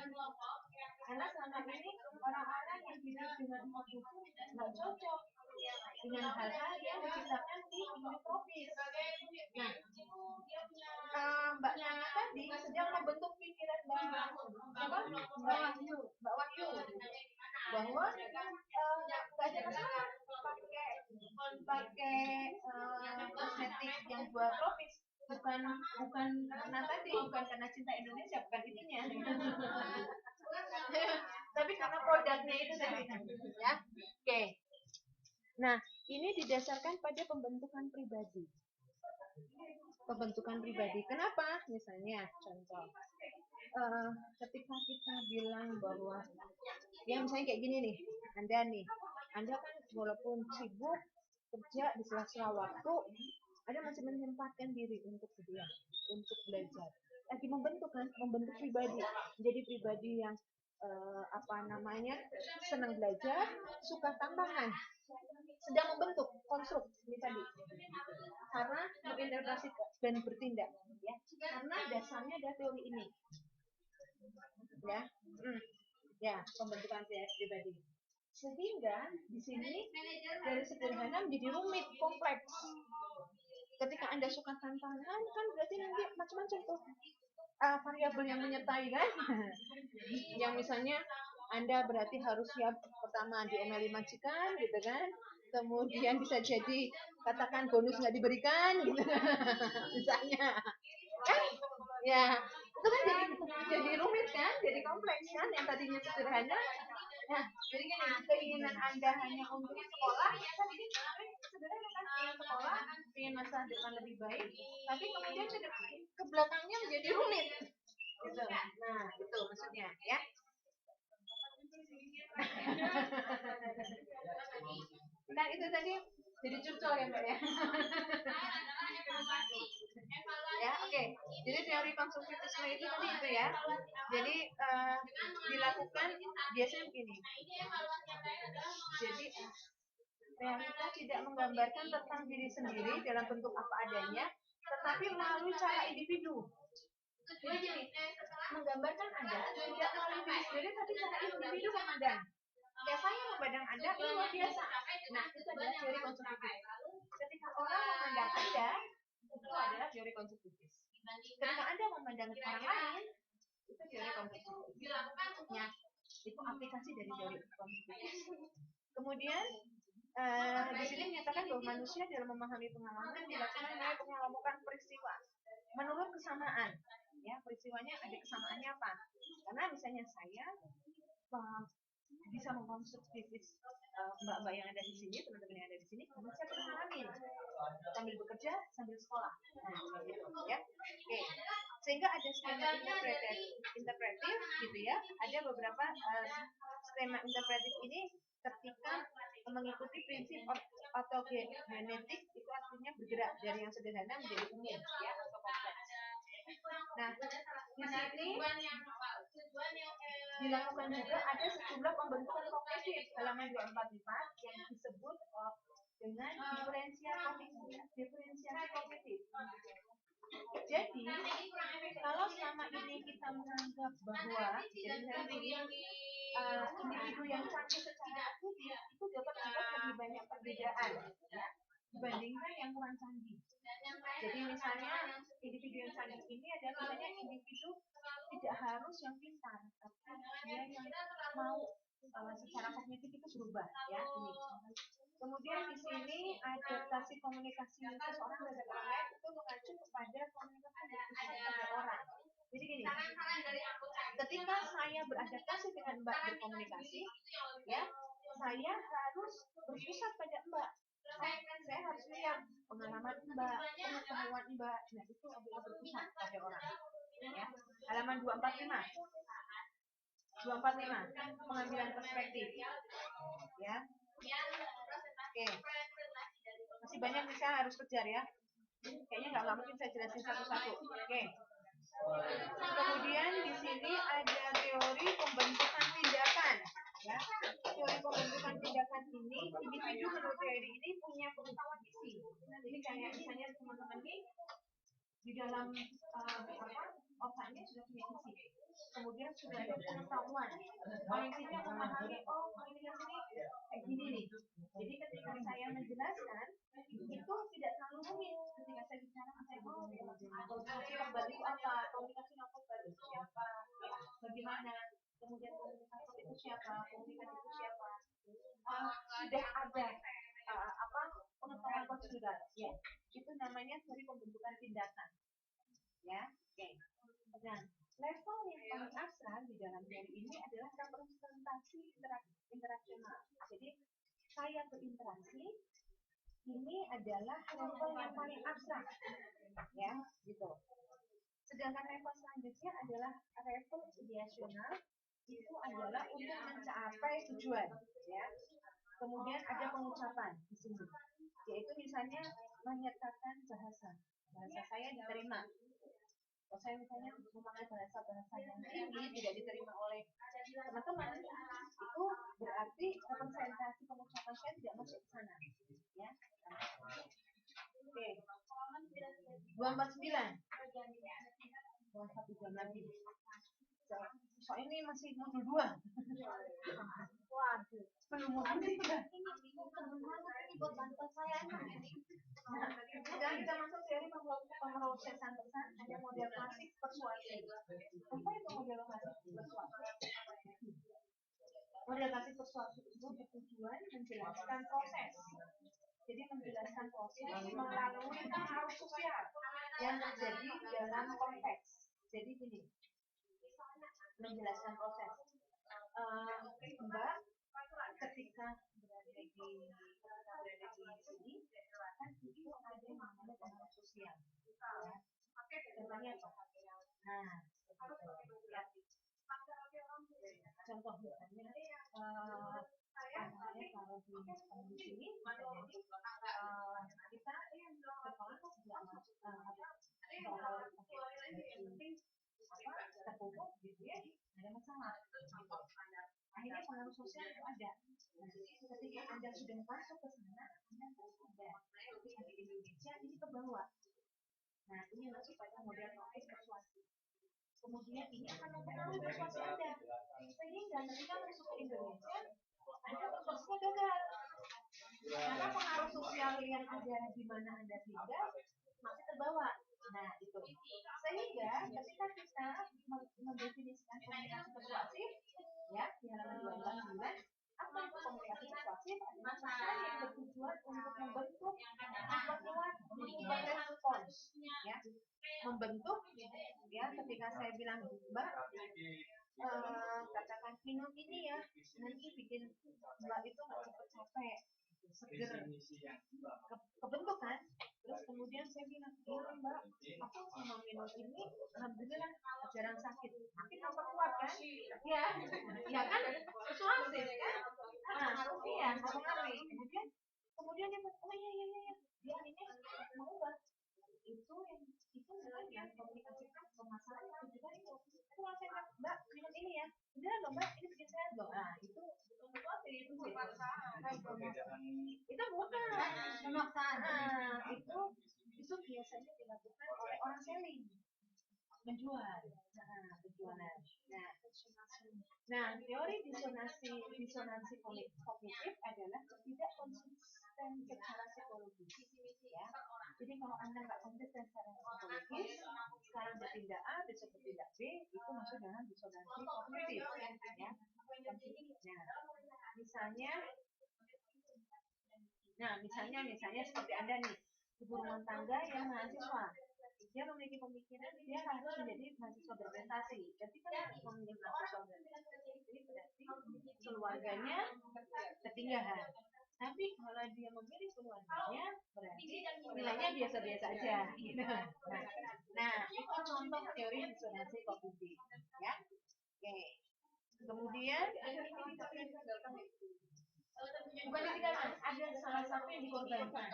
Karena selama ini orang-orang yang hidup dengan fokus nggak cocok dengan hal-hal yang diciptakan di tropis. Nah, Mbak Nana tadi sedang membentuk pikiran Mbak Wahyu, bahwa nggak ada masalah pakai kosmetik yang buat tropis, bukan karena cinta Indonesia, bukan itunya. Tapi karena produknya itu tadi, ya. Oke. Nah, ini didasarkan pada pembentukan pribadi. Kenapa? Misalnya, contoh, ketika kita bilang bahwa, ya misalnya kayak gini nih, Anda kan walaupun sibuk kerja di sela-sela waktu, Anda masih menyempatkan diri untuk belajar. Lagi membentuk pribadi, menjadi pribadi yang senang belajar, suka tantangan, sedang membentuk konstruk ini tadi, karena menginterpretasi dan bertindak, ya, karena dasarnya ada teori ini, ya, pembentukan pribadi. Sehingga di sini dari sederhana menjadi rumit, kompleks. Ketika Anda suka tantangan, kan berarti nanti macam-macam tuh variabel yang menyertai, kan? Yang misalnya Anda berarti harus siap pertama diomeli majikan, gitu kan? Kemudian bisa jadi katakan bonus nggak diberikan, gitu. Misalnya, kan? Ya, itu kan jadi rumit, kan? Jadi kompleks, kan? Yang tadinya sederhana. Nah, jadi gini, keinginan Anda hanya untuk sekolah, kan ini sederhana, kan? Ingin sekolah, ingin masa depan lebih baik, tapi kemudian ke belakangnya menjadi rumit. Gitu. Nah, itu maksudnya, ya. Nah, itu tadi jadi curcol ya, Mbak, ya. Ya, oke. Jadi teori konstruktivisme itu tadi itu, ya. Jadi dilakukan biasanya begini. Jadi realita tidak menggambarkan tentang diri sendiri dalam bentuk apa adanya, tetapi melalui cara individu. Jadi gini, menggambarkan Anda tidak melalui diri sendiri, tapi cara individu memandang. Ya, saya memandang Anda itu luar biasa. Nah, itu adalah teori konstruktivis. Ketika orang memandang Anda, itu adalah teori konstruktivis. Ketika Anda memandang orang lain, itu teori konstruktivis. Ya, itu aplikasi dari teori konstruktivis. Kemudian di sini menyatakan bahwa manusia dalam memahami pengalaman dilakukan melalui pengelompokan peristiwa menurut kesamaan. Ya, peristiwanya ada kesamaannya apa? Karena misalnya saya bisa mengkonstruktivis mbak-mbak yang ada di sini, teman-teman yang ada di sini, karena saya pernah ngalamin sambil bekerja, sambil sekolah. Nah, gitu, ya. Oke. Sehingga ada skema interpretif, gitu ya. Ada beberapa skema interpretif ini ketika mengikuti prinsip autogenetik, itu artinya bergerak dari yang sederhana menjadi umum, ya, atau kompleks. Nah, di sini dilakukan juga ada sejumlah pembentukan kognitif halaman 244 yang disebut dengan diferensiasi kognitif. Jadi, kalau selama ini kita menganggap bahwa individu yang cantik secara aktif itu dapat lebih banyak perbedaan, ya. dibandingkan yang kurang canggih. Jadi misalnya individu yang canggih ini adalah misalnya individu tidak harus yang pintar, tapi dia yang mau secara kognitif itu berubah, ya ini. Kemudian di sini adaptasi komunikasi seseorang terhadap orang lain itu mengacu kepada komunikasi berpusat pada orang. Jadi gini, ketika saya beradaptasi dengan Mbak berkomunikasi, ya saya harus berpusat pada Mbak. Saya harus lihat pengalaman Mbak, pengetahuan Mbak. Nah itu adalah berpusat pada orang. Ya. Halaman 245. 245, pengambilan perspektif. Ya. Oke. Masih banyak nih, saya harus kejar ya. Kayaknya nggak mungkin saya jelasin satu-satu. Oke. Kemudian di sini ada teori pembentukan tindakan. Ya. Teori pembentukan tindakan ini, individu menurut teori ini punya pengetahuan isi. Jadi kayak misalnya teman-teman ini di dalam otaknya sudah punya isi. Kemudian sudah ada pengetahuan. Paling tidak memahami, oh komunikasi ini kayak gini nih. Jadi ketika saya menjelaskan, itu tidak terlalu rumit. Ketika saya bicara, saya komunikasi verbal itu apa, komunikasi non verbal itu siapa, bagaimana, kemudian komunikator itu siapa, komunikator itu siapa. Sudah ada pengetahuan prosedural. Ya, itu namanya teori pembentukan tindakan. Ya, oke. Nah, level yang paling abstrak di dalam teori ini adalah representasi interaksional. Jadi saya berinteraksi, ini adalah level yang paling abstrak, ya, gitu. Sedangkan level selanjutnya adalah level ideasional, itu adalah untuk mencapai tujuan, ya. Kemudian ada pengucapan di sini, yaitu misalnya menyertakan bahasa saya diterima. Kalau saya misalnya memakai bahasa yang tinggi tidak diterima oleh teman-teman, itu berarti representasi pengucapan saya tidak masuk ke sana, ya. Oke. 249. Wah, 1 jam lagi. So ini masih modul 2. Waduh, belum modul 3. Ini buat bantuan saya. Sekarang kita masuk dari pemrosesan pesan, ada model klasik persuasi. Apa itu model klasik persuasi? Model klasik persuasi itu bertujuan menjelaskan proses. Jadi menjelaskan proses melalui pengaruh sosial yang terjadi dalam konteks. Jadi gini, menjelaskan proses. Mbak, ketika berada di sini, kan itu ada yang namanya pengaruh sosial. Contohnya apa? Nah, contoh misalnya, kalau di sini, kita sekolah tidak masuk tertutup gitu ya, ada masalah. Akhirnya pengaruh sosial itu ada. Ketika Anda sudah masuk ke sana, Anda harus ada. Tapi di Indonesia ini ke bawah. Nah, ini masuk pada model klasik persuasi. Kemudian ini akan mempengaruhi persuasi Anda. Sehingga ketika masuk ke Indonesia, Anda persuasinya gagal. Karena pengaruh sosial yang ada di mana Anda tinggal masih terbawa. Nah, itu. Sehingga ketika kita mendefinisikan komunikasi persuasif, ya, di halaman 249, apa itu komunikasi persuasif? Adalah pesan yang bertujuan untuk membentuk, memperkuat, membuat respons, ya, membentuk, ya. Ketika saya bilang, Mbak, katakan minum ini ya, nanti bikin Mbak itu nggak cepat capek, seger, kebentuk kan. Terus kemudian saya bilang, iya Mbak, aku sama minum ini alhamdulillah jarang sakit, makin memperkuat kan. Ya, ya kan, persuasif kan. Nah, iya, mempengaruhi. Kemudian dia bilang, oh iya, dia ini mengubah. Itu yang komunikasikan pemasaran yang tujuan itu. Kalau saya bilang, Mbak, minum ini ya, beneran loh Mbak, ini bikin sehat loh. Nah, itu itu bukan pemaksaan. Nah, itu biasanya dilakukan oleh orang selling, menjual. Penjualan. Nah, teori disonansi kognitif adalah konsisten secara psikologis, ya. Jadi kalau Anda nggak konsisten secara psikologis, sekarang bertindak A, besok bertindak B, itu masuk dalam disonansi kognitif, ya. Nah, misalnya seperti Anda nih, ibu rumah tangga yang mahasiswa, dia memiliki pemikiran dia harus menjadi mahasiswa berprestasi. Ketika dia memiliki mahasiswa berprestasi, berarti keluarganya ketinggalan. Tapi kalau dia memilih keluarganya, berarti nilainya biasa-biasa aja. Nah, itu contoh teori disonansi kognitif, ya. Oke. Kemudian bukan ketinggalan, ada salah satu yang dikorbankan.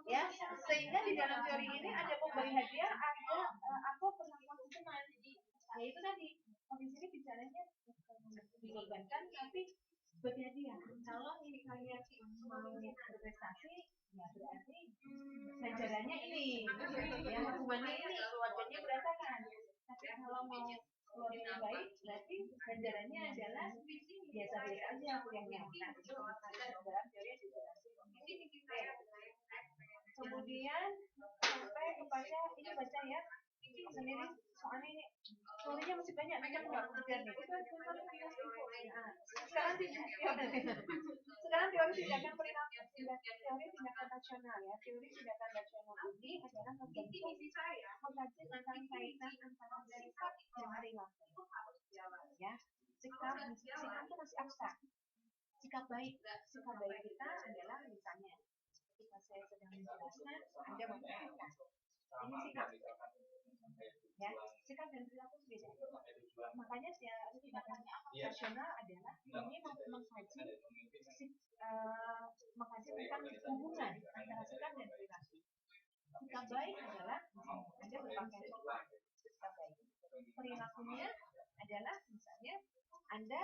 Ya, sehingga di dalam teori ini ada pemberi hadiah, ada atau perlakuan hukuman. Nah, itu tadi kondisi ini bicaranya dikorbankan, tapi berhadiah. Kalau ini kalian mau berprestasi, ya berarti ganjarannya ini, ya hukumannya ini, keluarganya berantakan. Tapi kalau mau keluarga baik, berarti ganjarannya adalah biasa-biasa aja kuliahnya. Nah, itu dalam teori disonansi kognitif. Kemudian sampai kepada ini baca ya sendiri, soalnya ini teorinya masih banyak, banyak nggak kemudian nih. Sekarang teori tindakan perilaku, teori tindakan rasional, ya. Teori tindakan rasional ini adalah mengkaji tentang kaitan antara sikap dan perilaku, ya. Sikap itu masih abstrak. Sikap baik kita adalah misalnya ketika saya sedang menjelaskan, Anda memperhatikan. Ini sikap, ya. Sikap dan perilaku beda. Makanya tindakan rasional adalah ini mengkaji tentang hubungan antara sikap dan perilaku. Sikap baik adalah Anda berpakaian sopan, sikap baik. Perilakunya adalah misalnya Anda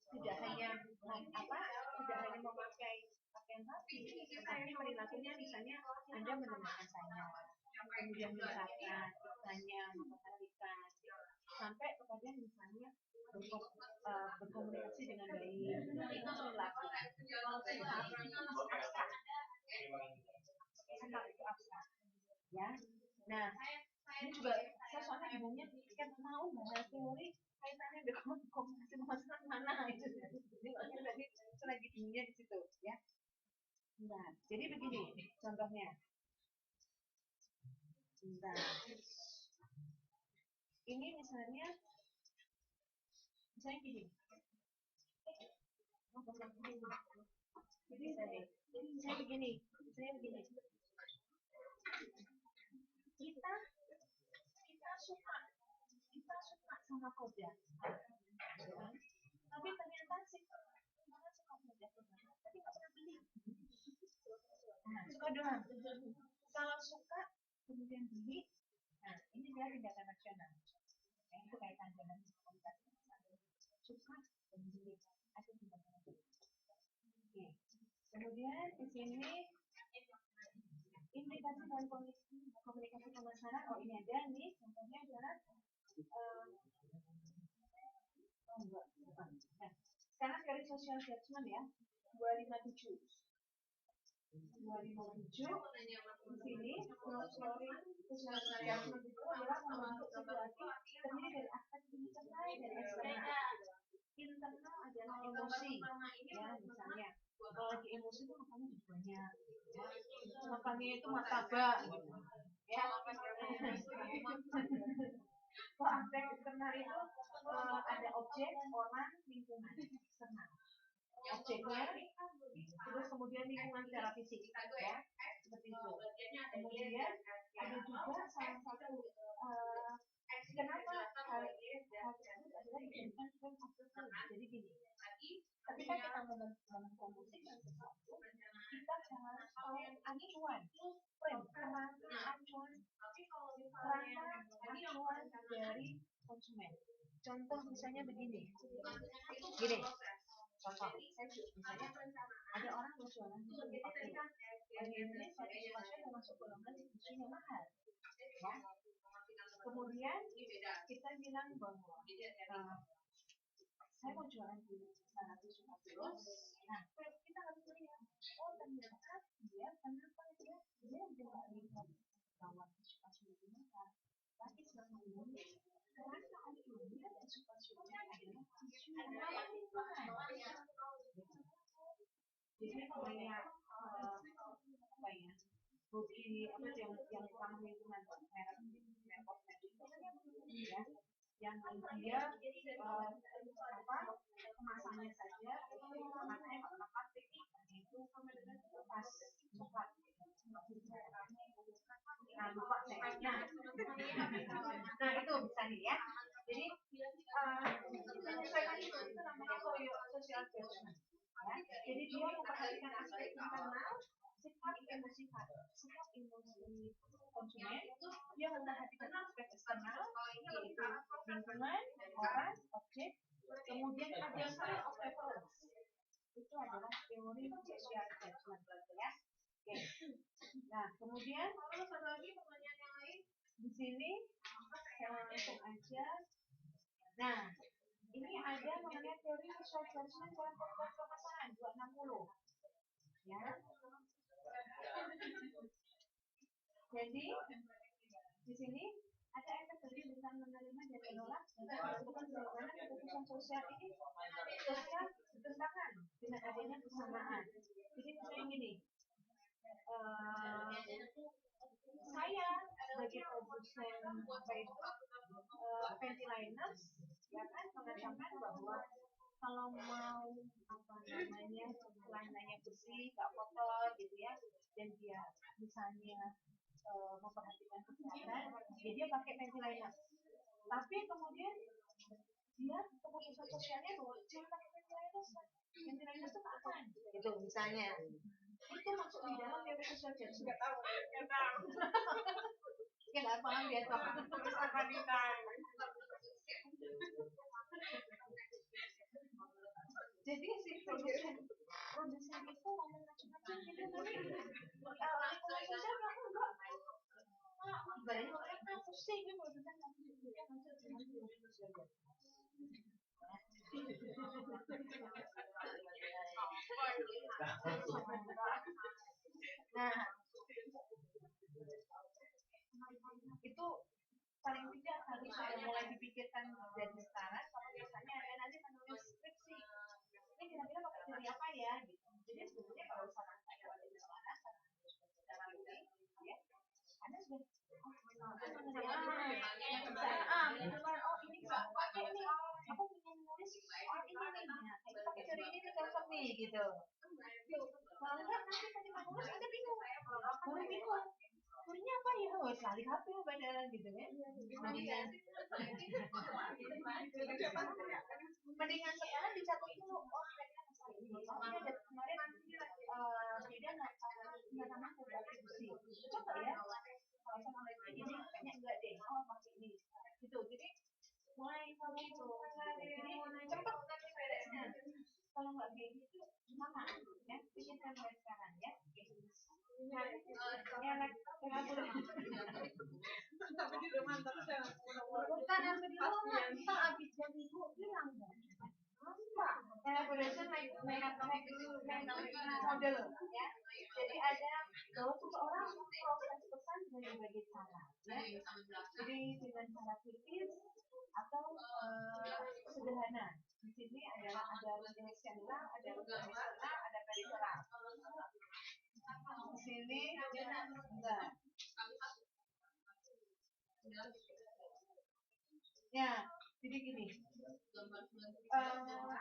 tidak hanya memakai pakaian rapi, tetapi perilakunya misalnya Anda menemukan saya, kemudian misalkan kitanya memperhatikan, sampai kepada misalnya berkomunikasi dengan baik, itu perilaku. Kalau sikap itu abstrak, sikap itu abstrak, ya. Nah, ini juga saya soalnya bingungnya kan mau bahas teori kaitannya dengan komunikasi memastikan mana itu. Jadi tadi saya lagi bingungnya di situ, ya. Nah, jadi begini contohnya. Nah, ini misalnya gini. Saya begini. Kita suka sama Kodak, tapi ternyata kita suka Kodak, tapi nggak pernah beli. Nah, suka doang. Kalau suka kemudian beli, nah ini dia tindakan rasional. Nah, itu kaitan dengan komunikasi. Suka dan beli, ada tindakan rasional. Oke. Kemudian di sini implikasi dalam komunikasi pemasaran. Oh, ini ada nih, contohnya adalah nah, sekarang teori social judgment, ya, 257 di sini teori social judgment itu adalah membentuk situasi terdiri dari aspek internal dan eksternal. Internal adalah emosi, ya, misalnya kalau lagi emosi itu makannya banyak, ya. Makannya itu martabak, gitu, ya. Kalau aspek eksternal itu ada objek, orang, lingkungan eksternal. Objeknya, terus kemudian lingkungan secara fisik, ya, seperti itu. Kemudian ada juga salah satu kenapa hal tersebut adalah dijadikan frame of reference. Jadi gini, ketika kita mempromosikan sesuatu, kita harus tahu acuan, frame, kerangka acuan dari konsumen. Contoh misalnya begini, contoh, misalnya ada orang berjualan susu di Indonesia, susu termasuk golongan susu yang mahal, ya. Kemudian kita bilang bahwa saya mau jualan di sana tisu papirus. Nah, kita harus melihat, oh ternyata dia kenapa dia juga lihat bahwa tisu papirus ini kan, tapi selama ini karena akhirnya tisu papirus adalah tisu yang ramah lingkungan. Jadi kayak apa ya? Rugi apa yang ramah lingkungan merek kosmetik ya, yang dia apa kemasannya saja makanya pakai plastik itu pas coklat. Nah lupa saya. Nah itu bisa nih ya. Jadi penyesuaian itu namanya social judgment. Ya. Jadi dia memperhatikan aspek internal, sikap emosi konsumen, dia memperhatikan aspek eksternal, yaitu lingkungan, orang, objek, kemudian ada scale of preference. Itu adalah teori social judgment ya. Oke. Nah, kemudian satu lagi pertanyaan yang lain di sini saya langsung aja. Nah, ini ada mengenai teori social judgment dalam proses pemasaran 260. Ya. Jadi di sini ada efek dari bukan menerima dan menolak dan disebutkan bagaimana keputusan sosial ini sosial bertentangan dengan adanya kesamaan. Jadi misalnya gini, saya sebagai produsen panty liners ya kan mengatakan bahwa kalau mau apa namanya celananya bersih, nggak kotor gitu ya, dan dia misalnya memperhatikan kesehatan, jadi dia pakai panty liner. Tapi kemudian dia keputusan sosialnya bahwa jangan pakai panty liner, panty liner itu aman, gitu misalnya. Itu masuk di dalam teori social justice. Nggak tahu. Ya nggak paham dia tuh. Terus apa ditanya? Jadi si produsen itu ngomong macam-macam gitu, tapi lingkungan sosial kamu enggak. Ibaratnya orang pusing ya produsen nah itu paling tidak harus sudah mulai dipikirkan dari sekarang. Kalau biasanya ada nanti menulis skripsi ini kira-kira pakai teori apa ya gitu. Jadi sebenarnya kalau saran saya ada di sana secara rutin ya Anda sudah ini pakai nih aku ingin nulis ini nih itu pakai teori ini cocok nih gitu. Kalau enggak nanti ketika nulis Anda bingung teorinya apa ya? Oh, sekali HP padahal gitu ya. Mendingan sekarang dicatat dulu. Oh, kayaknya ada kemarin beda namanya kontribusi. Coba ya. Kalau sama ini kayaknya enggak deh. Oh, pakai ini. Gitu. Jadi mulai kalau itu. Jadi cepat beresnya. Kalau nggak kayak gitu gimana? Ya, pikirkan mulai sekarang ya. Bukan yang kedua tak habis jam minggu hilang elaboration model ya. Jadi ada bahwa seseorang proses pesan dengan berbagai cara ya. Jadi dengan cara kritis atau sederhana. Di sini adalah ada universal, ada universal, ada peripheral. Di sini enggak. Ya, jadi gini.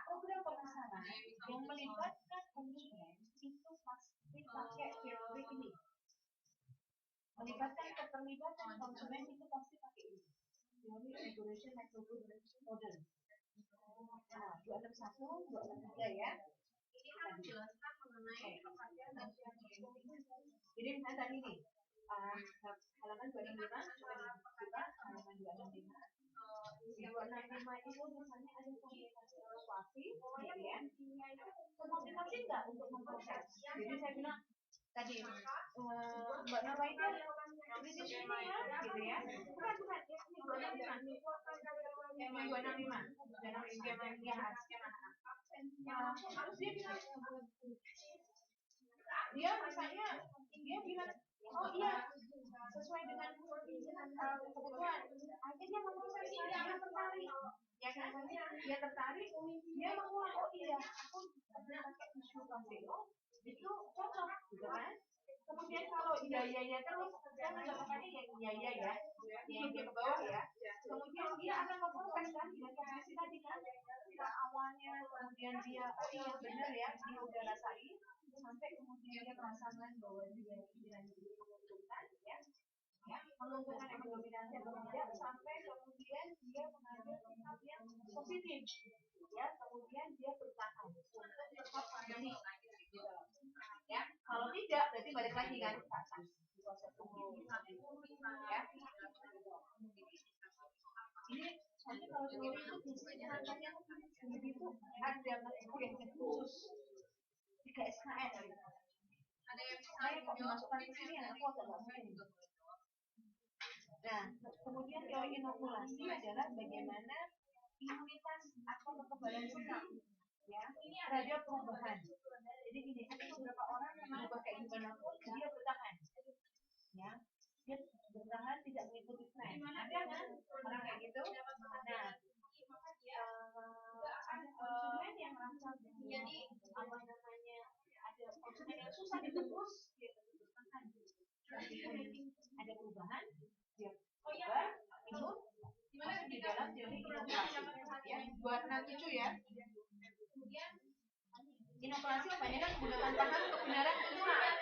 Program pemasaran yang melibatkan konsumen itu pasti pakai teori ini. Melibatkan keterlibatan konsumen itu pasti pakai ini. Teori regulation model. Nah, 261, 263 ya. Ini kan menjelaskan mengenai kepastian dan jadi misalnya tadi nih, halaman 265, halaman 265. Di 265 itu misalnya ada komunikasi evaluasi, ya. Motivasi enggak untuk memproses. Jadi saya bilang tadi Mbak Nora itu kritis ini ya, gitu ya. Bukan ya, ini 265. 265 harus dia bilang, dia misalnya dia bilang, oh iya sesuai dengan kebutuhan, akhirnya ngomong saya dia tertarik, ya kan, dia tertarik, dia mengulang, oh iya aku pernah pakai tisu Paseo itu cocok gitu kan. Kemudian kalau iya terus saya mencontohkannya iya ya yang dia ke bawah ya, kemudian dia akan memproses kan dengan kognisi tadi kan, awalnya kemudian dia oh iya benar ya dia udah rasain, sampai kemudian dia merasakan bahwa dia menguntungkan ya menguntungkan efek dominansi atau tidak, sampai kemudian dia mengambil sikap yang positif ya, kemudian dia bertahan untuk tetap beli ya, kalau tidak berarti balik lagi kan proses ya. Ini nanti kalau teori itu biasanya rasanya begitu ada materi khusus 3 SKS ada yang saya kok dimasukkan ke sini aku agak nggak mungkin. Nah, kemudian teori inokulasi adalah bagaimana imunitas atau kekebalan tubuh ya terhadap perubahan. Jadi gini, ada beberapa orang yang mengubah kehidupan apapun dia bertahan, ya dia bertahan tidak mengikuti tren. Ada kan orang kayak gitu? Nah, ada konsumen yang merasa jadi apa namanya ada konsumen yang susah ditebus, dia bertahan. Ada perubahan, dia coba ikut masuk di dalam teori inokulasi ya, 267 ya. Inokulasi kebanyakan menggunakan paham kebenaran ilmuwan.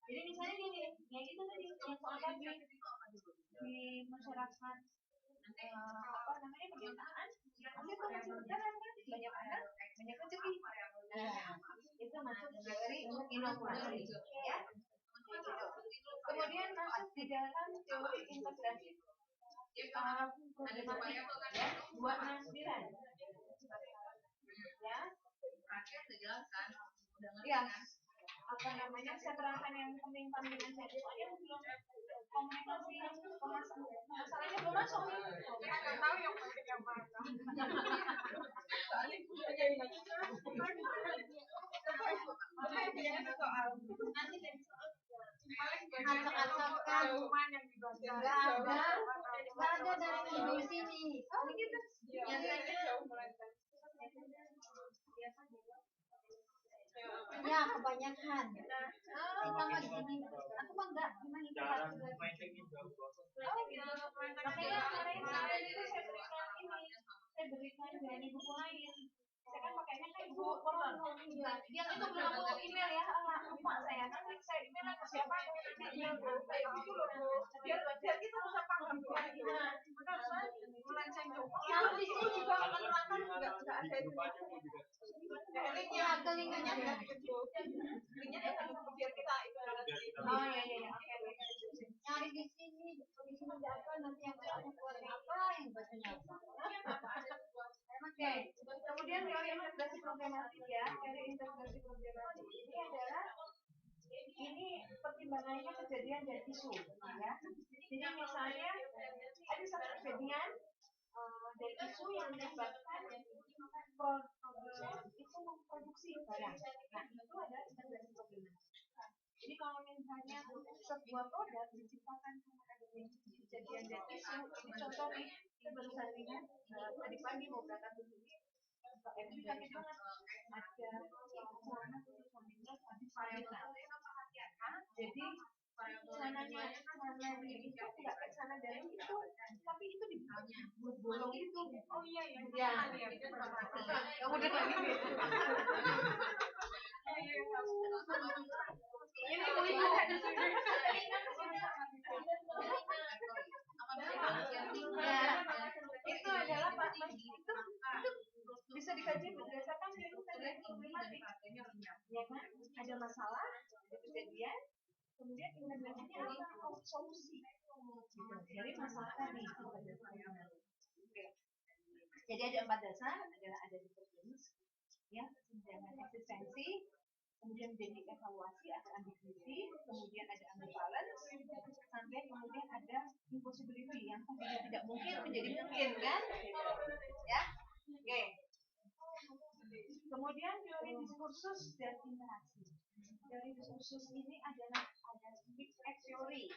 Jadi misalnya gini, ya itu tadi yang soal tadi di masyarakat apa namanya kebiasaan, masih tuh masih berjalan kan, banyak orang, banyak rezeki. Nah, itu masuk teori inokulasi ya. Kemudian masuk di dalam teori integrasi problematik ya, 269 ya. Ya, apa namanya, saya terangkan yang penting dengan saya soalnya belum komunikasi masalahnya belum masuk nih. Nggak tahu yang penting yang mana. Soal nanti dari soal acak-acakkan yang dibaca nggak ada dari sini. Oh gitu. Ya kebanyakan kita mah di sini aku mah enggak main jarang main teknik makanya kemarin itu saya berikan dari buku lain, saya kan pakainya kayak buku yang itu belum aku email ya, lupa saya kan saya email ke siapa email itu loh biar kita bisa paham benar kan melenceng juga kalau di sini juga menerangkan nggak ada itu linknya nggak linknya biar kita itu oh ya oke nyari di sini nggak apa nanti yang buat apa yang bacanya oke. Kemudian teori integrasi problematik ya, teori integrasi problematik ini adalah pertimbangannya kejadian dan isu ya. Jadi misalnya ada satu kejadian dan isu yang menyebabkan produsen itu memproduksi barang. Nah itu adalah integrasi problematik. Jadi kalau misalnya sebuah produk diciptakan karena ada kejadian dan isu, ini contoh nih, kita barusan lihat tadi pagi mau berangkat ke sini, itu sakit banget, ada celana khusus wanita habis melahirkan. Jadi celananya itu nggak kayak celana dalam itu, tapi itu dibolong itu. Oh iya ya. Kamu udah lagi. Ini ibu-ibu ada sini. Itu adalah itu bisa dikaji berdasarkan teori problematik. Ya kan? Ada masalah, ada kejadian, kemudian integrasinya apa? Solusi dari masalah tadi. Jadi ada 4 dasar, adalah ada divergence, ya, kesenjangan eksistensi, kemudian jadi evaluasi, ada ambiguity, kemudian ada ambivalence, sampai kemudian ada impossibility yang tadinya tidak mungkin menjadi mungkin, kan? Ya, oke. Kemudian teori diskursus dan interaksi. Teori diskursus ini adalah speech act theory.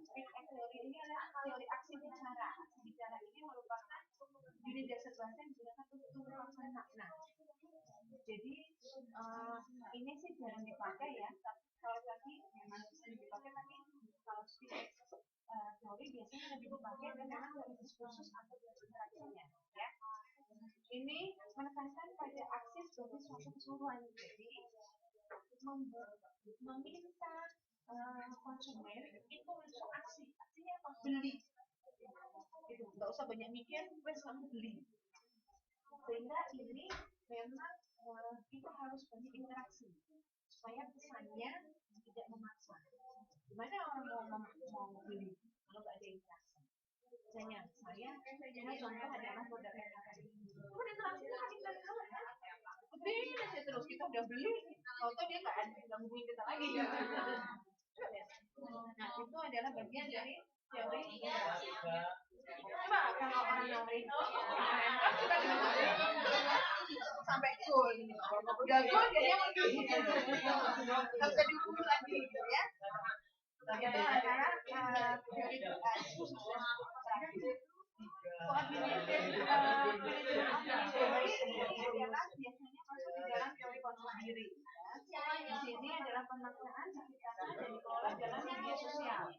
Speech act theory ini adalah teori aksi bicara. Aksi bicara ini merupakan unit dasar bahasa yang digunakan untuk mengungkapkan makna. Jadi ini sih jarang dipakai ya. Kalau tadi memang sering dipakai, tapi kalau speech teori biasanya lebih dipakai dan memang teori diskursus atau teori interaksinya. Ya. Ini menekankan pada aksi sebagai suatu keseluruhan. Jadi meminta konsumen itu untuk aksi. Aksinya apa? Beli. Itu nggak usah banyak mikir, wes kamu beli. Sehingga ini memang kita harus banyak interaksi supaya pesannya tidak memaksa. Gimana orang mau beli kalau nggak ada interaksi? Misalnya saya contoh adalah produk MLM. Itu interaksinya kan kita terus kita udah beli, kalau dia nggak gangguin kita lagi. Nah itu adalah bagian dari teori interaksi. Coba kalau orang nawarin sampai goal ini, udah goal dia mau nggak bisa dihubungi lagi, ya. Itu adalah teori diskursus dan interaksi. Coordinated teori ini adalah biasanya masuk di dalam teori konsep diri. Di sini adalah pemaknaan diciptakan dan dikelola dalam media sosial.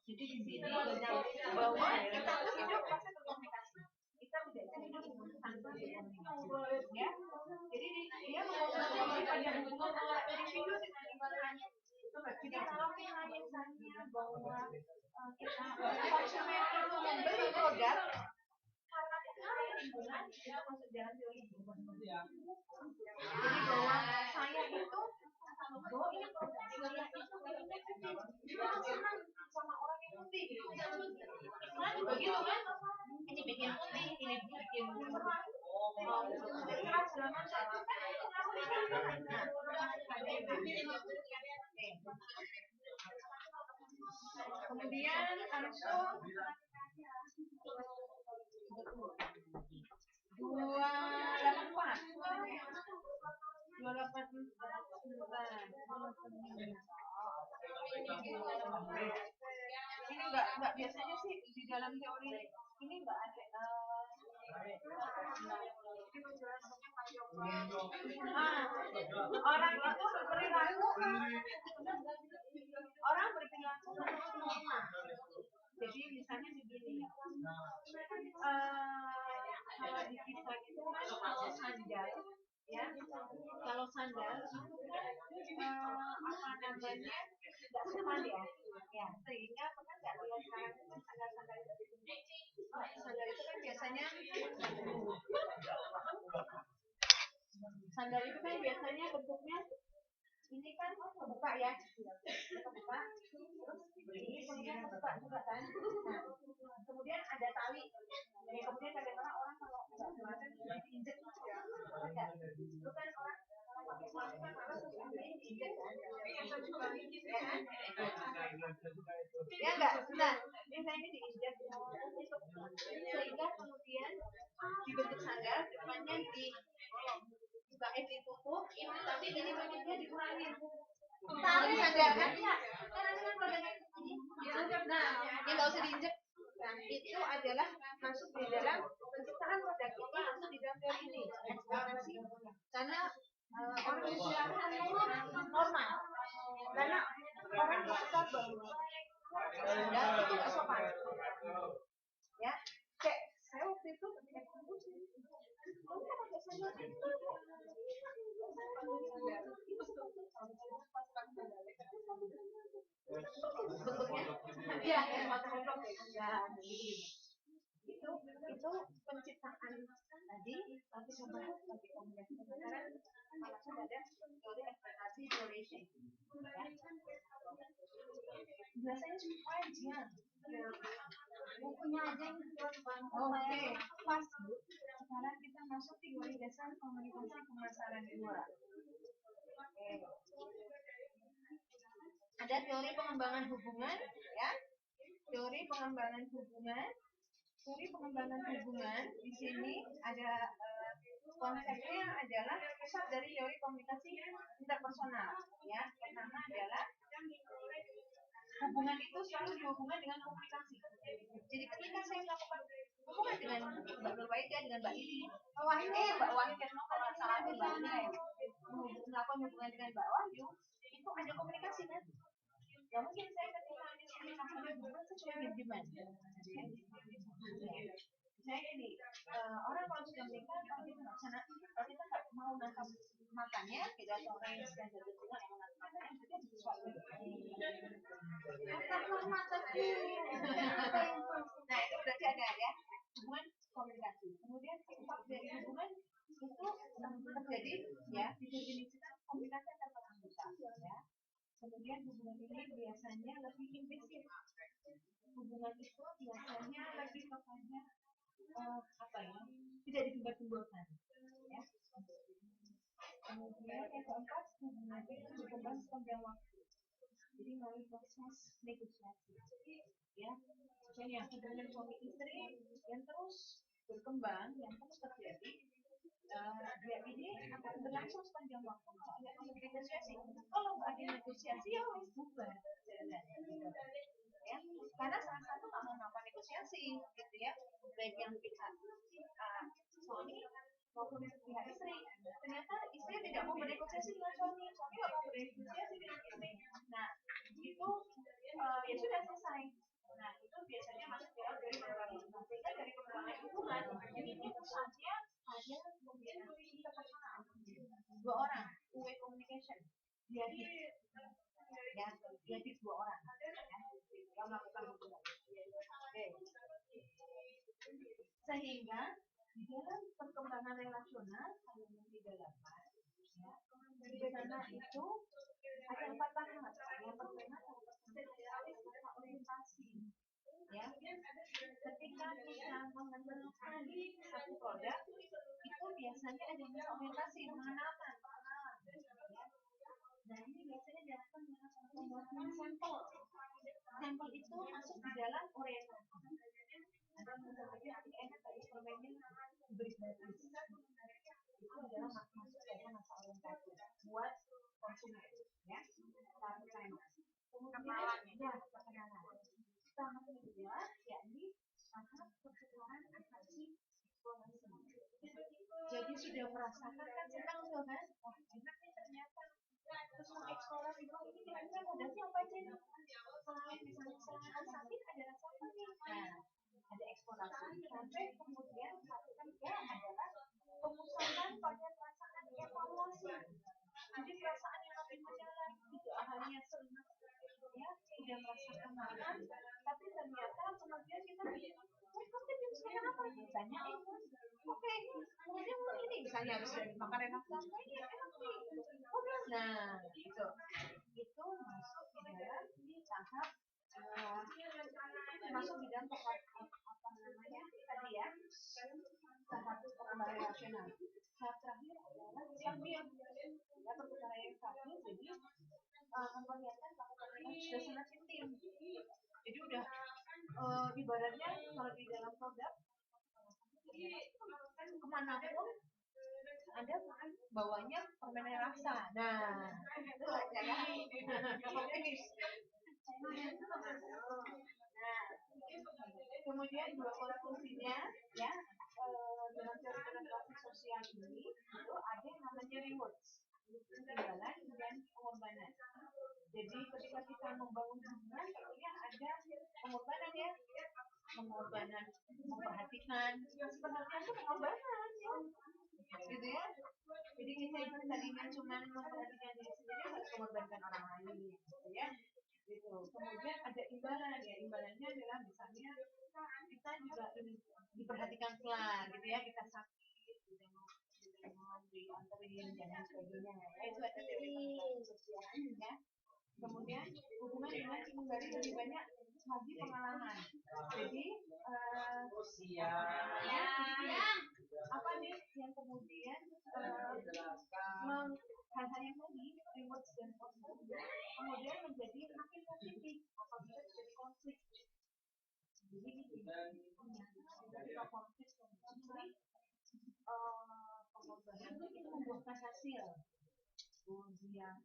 Jadi di sini bahwa kita hidup pasti berkomunikasi. Kita tidak bisa hidup tanpa berkomunikasi. Ya. Jadi dia mengomunikasi pada hubungan antara individu dengan lingkungannya. Jadi kalau misalnya bahwa kita konsumen itu membeli produk karena lingkungan, kita masuk dalam teori lingkungan. Jadi bahwa saya itu bahwa ini produk saya itu senang sama orang yang putih. Nah juga gitu kan, ini bikin putih, ini bikin keras segala macam. Kemudian langsung 284 ini enggak biasanya sih di dalam teori ini enggak ada orang itu berperilaku menurut norma. Jadi misalnya begini, kalau di kisah itu kan kalau sandal, ya, kalau sandal itu kan apa namanya tidak sopan ya, sehingga kan nggak lihat sekarang itu kan sandal itu kan biasanya sandal itu kan biasanya bentuknya ini kan kebuka ya, kebuka, terus ini kemudian kebuka juga kan. Nah, kemudian ada tali. Jadi kemudian kadang-kadang orang kalau nggak jelaskan diinjek ya, enggak. Itu kan orang kalau pakai sepatu kan malah suka diinjek kan. Ya enggak. Nah, biasanya ini diinjek sehingga kemudian dibentuk sandal, depannya ditutup, tapi ini bentuknya dikurangi. Tali sandal kan? Ya. Kan ada kan produk ini. Nah, yang nggak usah diinjek. Nah, itu adalah masuk di dalam penciptaan produk ini, masuk di dalam teori ini eksplorasi. Karena orang berperilaku normal. Karena orang merasa bahwa sandal itu nggak sopan. Ya, kayak saya waktu itu pakai sandal itu. Bentuknya ya itu penciptaan tadi tapi membahas bagi komunikasi sekarang langsung ada teori ekspektasi relation biasanya cuma aja bukunya aja yang oke pas Bu sekarang kita masuk teori dasar komunikasi pemasaran 2. Ada teori pengembangan hubungan, ya. Teori pengembangan hubungan. Teori pengembangan hubungan di sini ada konsepnya adalah pusat dari teori komunikasi interpersonal, ya. Pertama adalah hubungan itu selalu dihubungkan dengan komunikasi. Jadi ketika saya melakukan hubungan dengan Mbak Nurwaida, dengan Mbak Iti, Mbak Wahyu, kalau salah melakukan hubungan dengan Mbak Wahyu, itu ada komunikasi kan? Ya mungkin saya ketika ada hubungan saya cuma diem-dieman. Saya gini, orang kalau sudah menikah kalau kita nggak sana, kalau kita nggak mau nangkap makannya, kita atau orang yang sedang jatuh cinta yang nangkap makannya, kita bisa sesuatu. Nah itu berarti ada ya hubungan komunikasi. Kemudian sifat dari hubungan itu terjadi ya didefinisikan komunikasi antar anggota ya. Kemudian hubungan ini biasanya lebih intensif. Hubungan itu biasanya lebih kepada apa ya? Tidak digembar-gemborkan ya. Kemudian yang keempat, hubungan itu berkembang sepanjang waktu. Jadi melalui proses negosiasi ya. Misalnya hubungan suami istri yang terus berkembang, yang terus terjadi, dia ini akan berlangsung sepanjang waktu. Soalnya kalau negosiasi, kalau nggak ada negosiasi ya wes bubar ya. Karena salah satu nggak mau melakukan negosiasi, gitu ya. Baik yang pihak suami maupun pihak istri. Ternyata istri tidak mau bernegosiasi dengan suami, suami nggak mau bernegosiasi dengan istri. Nah, itu ya sudah selesai. Nah, itu biasanya masuk dalam dari pengembangan. Sehingga dari pengembangan hubungan, ini pusatnya ada komunikasi interpersonal. Dua orang, two-way communication. Jadi, ya, jadi dua orang yang melakukan hubungan. Oke. Sehingga di dalam perkembangan relasional halaman 38 ya, di sana itu ada 4 tahap. Yang pertama tahap orientasi ya. Ketika kita mengenalkan satu produk itu biasanya ada masa orientasi, mengenalkan pengenalan ya. Nah ini biasanya dilakukan dengan pembuatan sampel. Sampel itu masuk di dalam orientasi. Ada misalnya enak tadi permennya beri gratis. Itu adalah masuk dalam masa orientasi buat konsumen ya. Satu time. Kemudian ya perkenalan. Tahap kedua yakni tahap pertukaran atraksi eksplorasi. Jadi sudah merasakan kan senang tuh kan? Wah enak nih ternyata. Terus mengeksplorasi ini kira-kira modalnya apa aja nih? Selain misalnya serangan sakit ada rasa apa nih? Nah, ada eksplorasi sampai kemudian ketiga adalah pemusatan pada perasaan evaluasi. Jadi perasaan yang lebih mendalam tidak hanya senang ya sudah merasakan makan, tapi ternyata kemudian kita kamu tadi makan apa? Tanya oke, kemudian ini misalnya habis dari makan enak apa ini enak nih. Nah, itu masuk di dalam tahap masuk di dalam tahap apa namanya tadi ya tahap perkembangan relasional. Tahap terakhir adalah stabil ya perkembangan yang stabil jadi memperlihatkan bahwa kita sudah sangat intim. Jadi udah ibaratnya kalau di dalam produk kemanapun ada bawahnya permen rasa. Nah, itu aja ya. Nah, kemudian dua konklusinya ya dalam teori penetrasi sosial ini itu ada yang namanya rewards, imbalan dan pengorbanan. Jadi ketika kita membangun hubungan tentunya ada pengorbanan ya, pengorbanan memperhatikan, perhatian itu pengorbanan ya, gitu ya. Jadi kita itu tadinya cuma memperhatikan diri sendiri harus mengorbankan orang lain, gitu ya. Gitu. Kemudian ada imbalan ya, imbalannya adalah misalnya kita juga diperhatikan pula, gitu ya, kita sakit, kita mau diantarin dan sebagainya, ya itu ada teori sosial ya. Kemudian hubungan dengan menggali lebih banyak lagi pengalaman. Jadi apa nih yang kemudian hal-hal yang tadi rewards dan pengorbanan kemudian menjadi Jadi ternyata konflik pengorbanan itu membuahkan hasil. Kemudian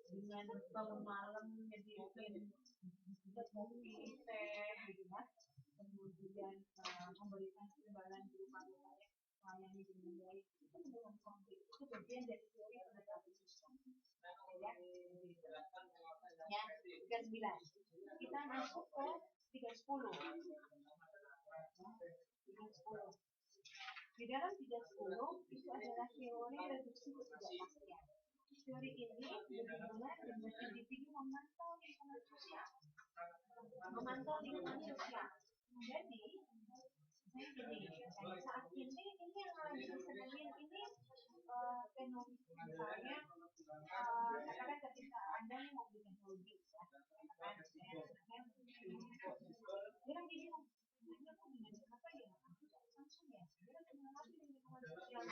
dengan bangun malam nyediain kopi, teh, gitu kan. Kemudian memberikan imbalan berupa melayani dengan baik. Itu membuahkan konflik. Itu bagian dari teori pendekatan sistem. Ya, 39. Kita masuk ke 310. Di dalam 310 itu adalah teori reduksi ketidakpastian. Teori ini berhubungan dengan individu memantau lingkungan sosial. Jadi, saat ini yang lagi disenengin ini teknologi misalnya katakan ketika Anda mau beli teknologi ya, bilang gini, apa ya? Samsung ya, dia mengalami lingkungan sosial.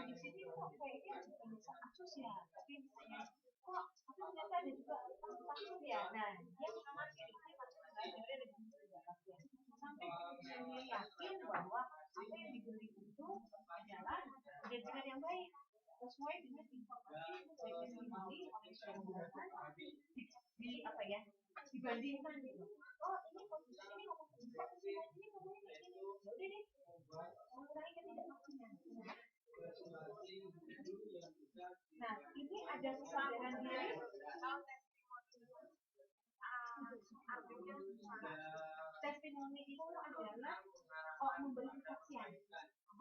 Di sini kok kayaknya bukan Asus ya, tapi misalnya kok ternyata ada juga Samsung ya. Nah, dia mengamati sampai kemudian dia yakin bahwa apa yang dibeli itu adalah benar-benar yang baik sesuai dengan informasi yang dibeli oleh saudara di apa ya, dibandingkan gitu. Oh ini kondisi ini ngomong ini ngomongnya ini jadi deh mengurangi ketidakpastian. Nah ini ada kesadaran diri testimoni itu adalah memberi kesaksian.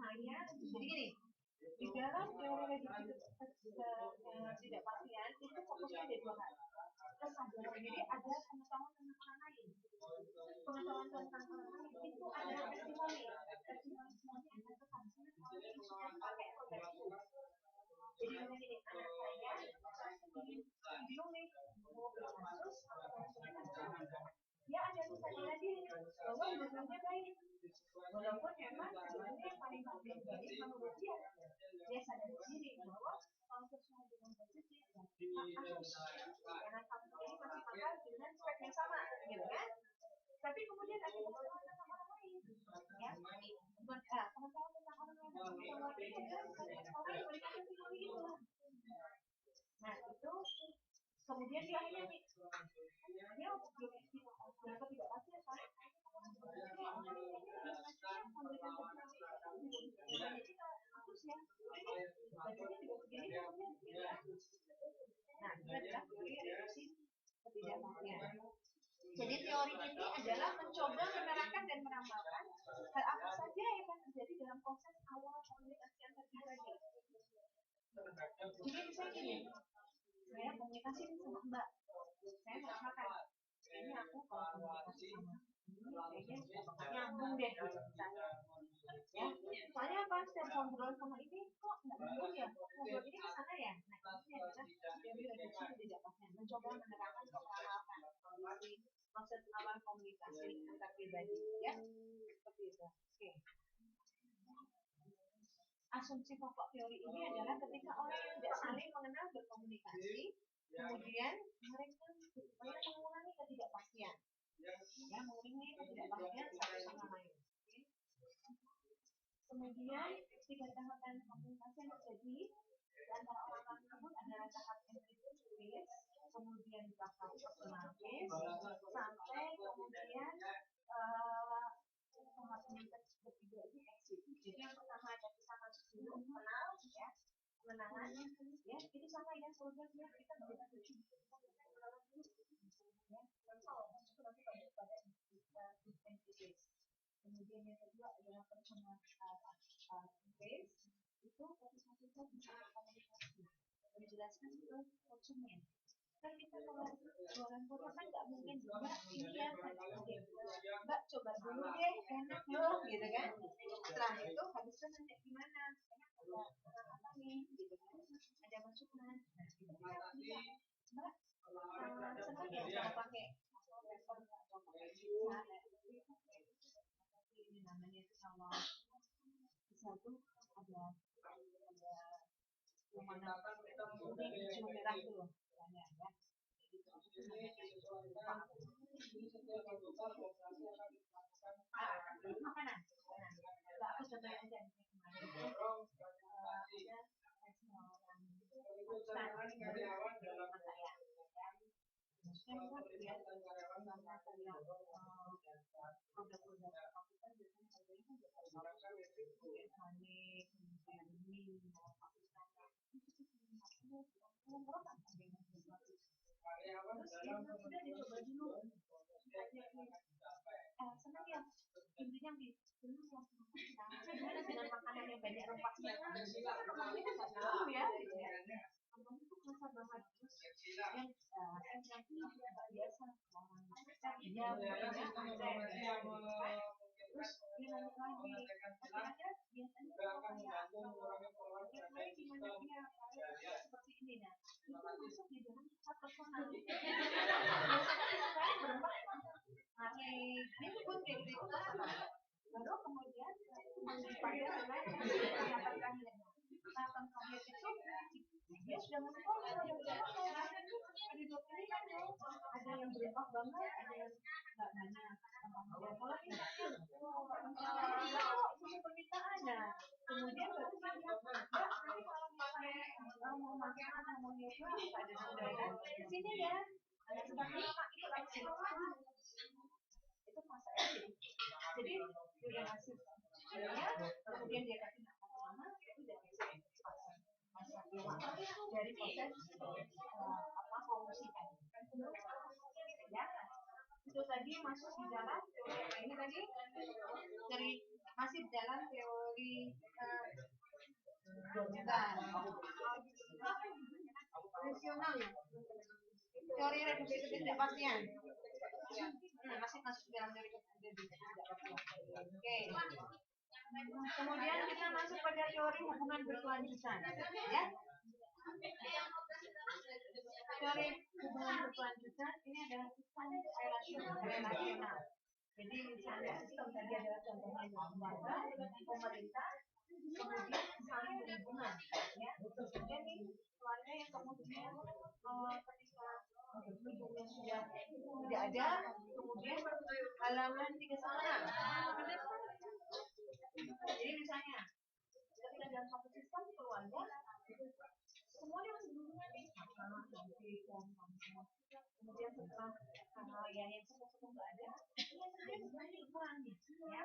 Hanya jadi gini, di dalam teori reduksi ketidakpastian itu fokusnya ada dua hal. Kesadaran diri ada pengetahuan tentang orang lain. Pengetahuan tentang orang lain itu adalah testimoni. Testimoni adalah kesaksian orang yang sudah pakai produk itu. Jadi begini, anak saya bingung nih mau beli Asus, dia ada kesadaran diri bahwa hubungannya baik, walaupun memang sebenarnya yang paling baik menurut dia sadar diri bahwa kalau sesuai dengan budgetnya Asus karena Samsung ini masih mahal dengan spek yang sama gitu kan. Tapi kemudian ada pengetahuan tentang orang lain ya, pengetahuan tentang orang lain adalah misalnya orang yang berikan testimoni itu. Nah itu kemudian dia akhirnya nih dia berapa tidak pasti ya soalnya memberikan testimoni kita Asus ya budgetnya juga segini kemudian nah itu adalah teori reduksi ketidakpastian. Jadi teori ini adalah mencoba menerangkan dan meramalkan hal apa saja yang akan terjadi dalam proses awal komunikasi antar pribadi. Jadi misalnya gini, saya komunikasi sama Mbak, saya mau makan, kayaknya aku kalau komunikasi sama ini kayaknya bakal nyambung deh gitu misalnya. Ya, soalnya apa? Setiap ngobrol sama ini kok nggak nyambung ya? Ngobrol ini kesana ya? Nah ini adalah teori reduksi ketidakpastian, mencoba menerangkan dan meramalkan kondisi maksud awal komunikasi antar pribadi, ya seperti itu. Oke. Asumsi pokok teori ini adalah ketika orang yang tidak saling mengenal berkomunikasi, kemudian mereka mengurangi ketidakpastian, ya mengurangi ketidakpastian satu sama lain. Kemudian tiga tahapan komunikasi yang terjadi di antara orang tersebut adalah tahap introduce phase, kemudian tahap personal phase, sampai kemudian tahap ketiga itu exit. Jadi yang pertama ada kita masuk dulu kenal, ya pengenalan, ya itu sama ya prosesnya kita bisa kenalan dulu, ya langsung pada kemudian yang kedua adalah personal phase, itu fokus-fokusnya bisa komunikasi menjelaskan ke konsumen. Kan kita kalau jualan produk kan nggak mungkin juga ini ya Mbak coba dulu deh enak loh gitu kan. Setelah itu harusnya nanti gimana, enak apa nih gitu kan, ada masukan. Nah itu kita bisa Mbak senang ya cara pakai paper atau pakai pizza ini namanya itu kalau pizza itu ada warna kuning hijau merah tuh banyak ya. Makanan. Nah, aku contohin aja nih kemarin. Udah dicoba dulu. Senang ya, intinya gimana dengan makanan yang banyak rempahnya? Kita nggak tahu ya, kamu itu rasa banget terus yang biasa orang ya terus dia nanya lagi kira-kira biasanya kalau kayak gimana dia seperti ini nah itu masuk di dalam sifat personal biasanya berempat dia sebut kayak gitu baru kemudian pada mengatakan tentang kaget itu dia sudah menolak ada dua pilihan ada yang berempat banget ada yang nggak banyak kalau misalnya permintaan kemudian baru dia kalau mau makan mau nyoba ada saudara di sini ya ada sebagai itu eksil itu masa eksil jadi dia udah ngasih kemudian dia kasih nama lama itu udah dari proses promosikan ya itu tadi masuk di dalam ini tadi dari masih dalam teori rasional ya teori reduksi ketidakpastian masih masuk dalam teori ketidakpastian oke kemudian kita masuk pada teori hubungan berkelanjutan ya teori hubungan berkelanjutan ini adalah sistem relasional jadi misalnya sistem tadi adalah contohnya keluarga pemerintah kemudian saling berhubungan ya jadi keluarga yang kemudian ketika hubungannya sudah tidak ada kemudian halaman 36 jadi misalnya ketika dalam satu sistem keluarga semuanya masih berhubungan kemudian setelah yang sepupu nggak ada yang sebenarnya kurang ya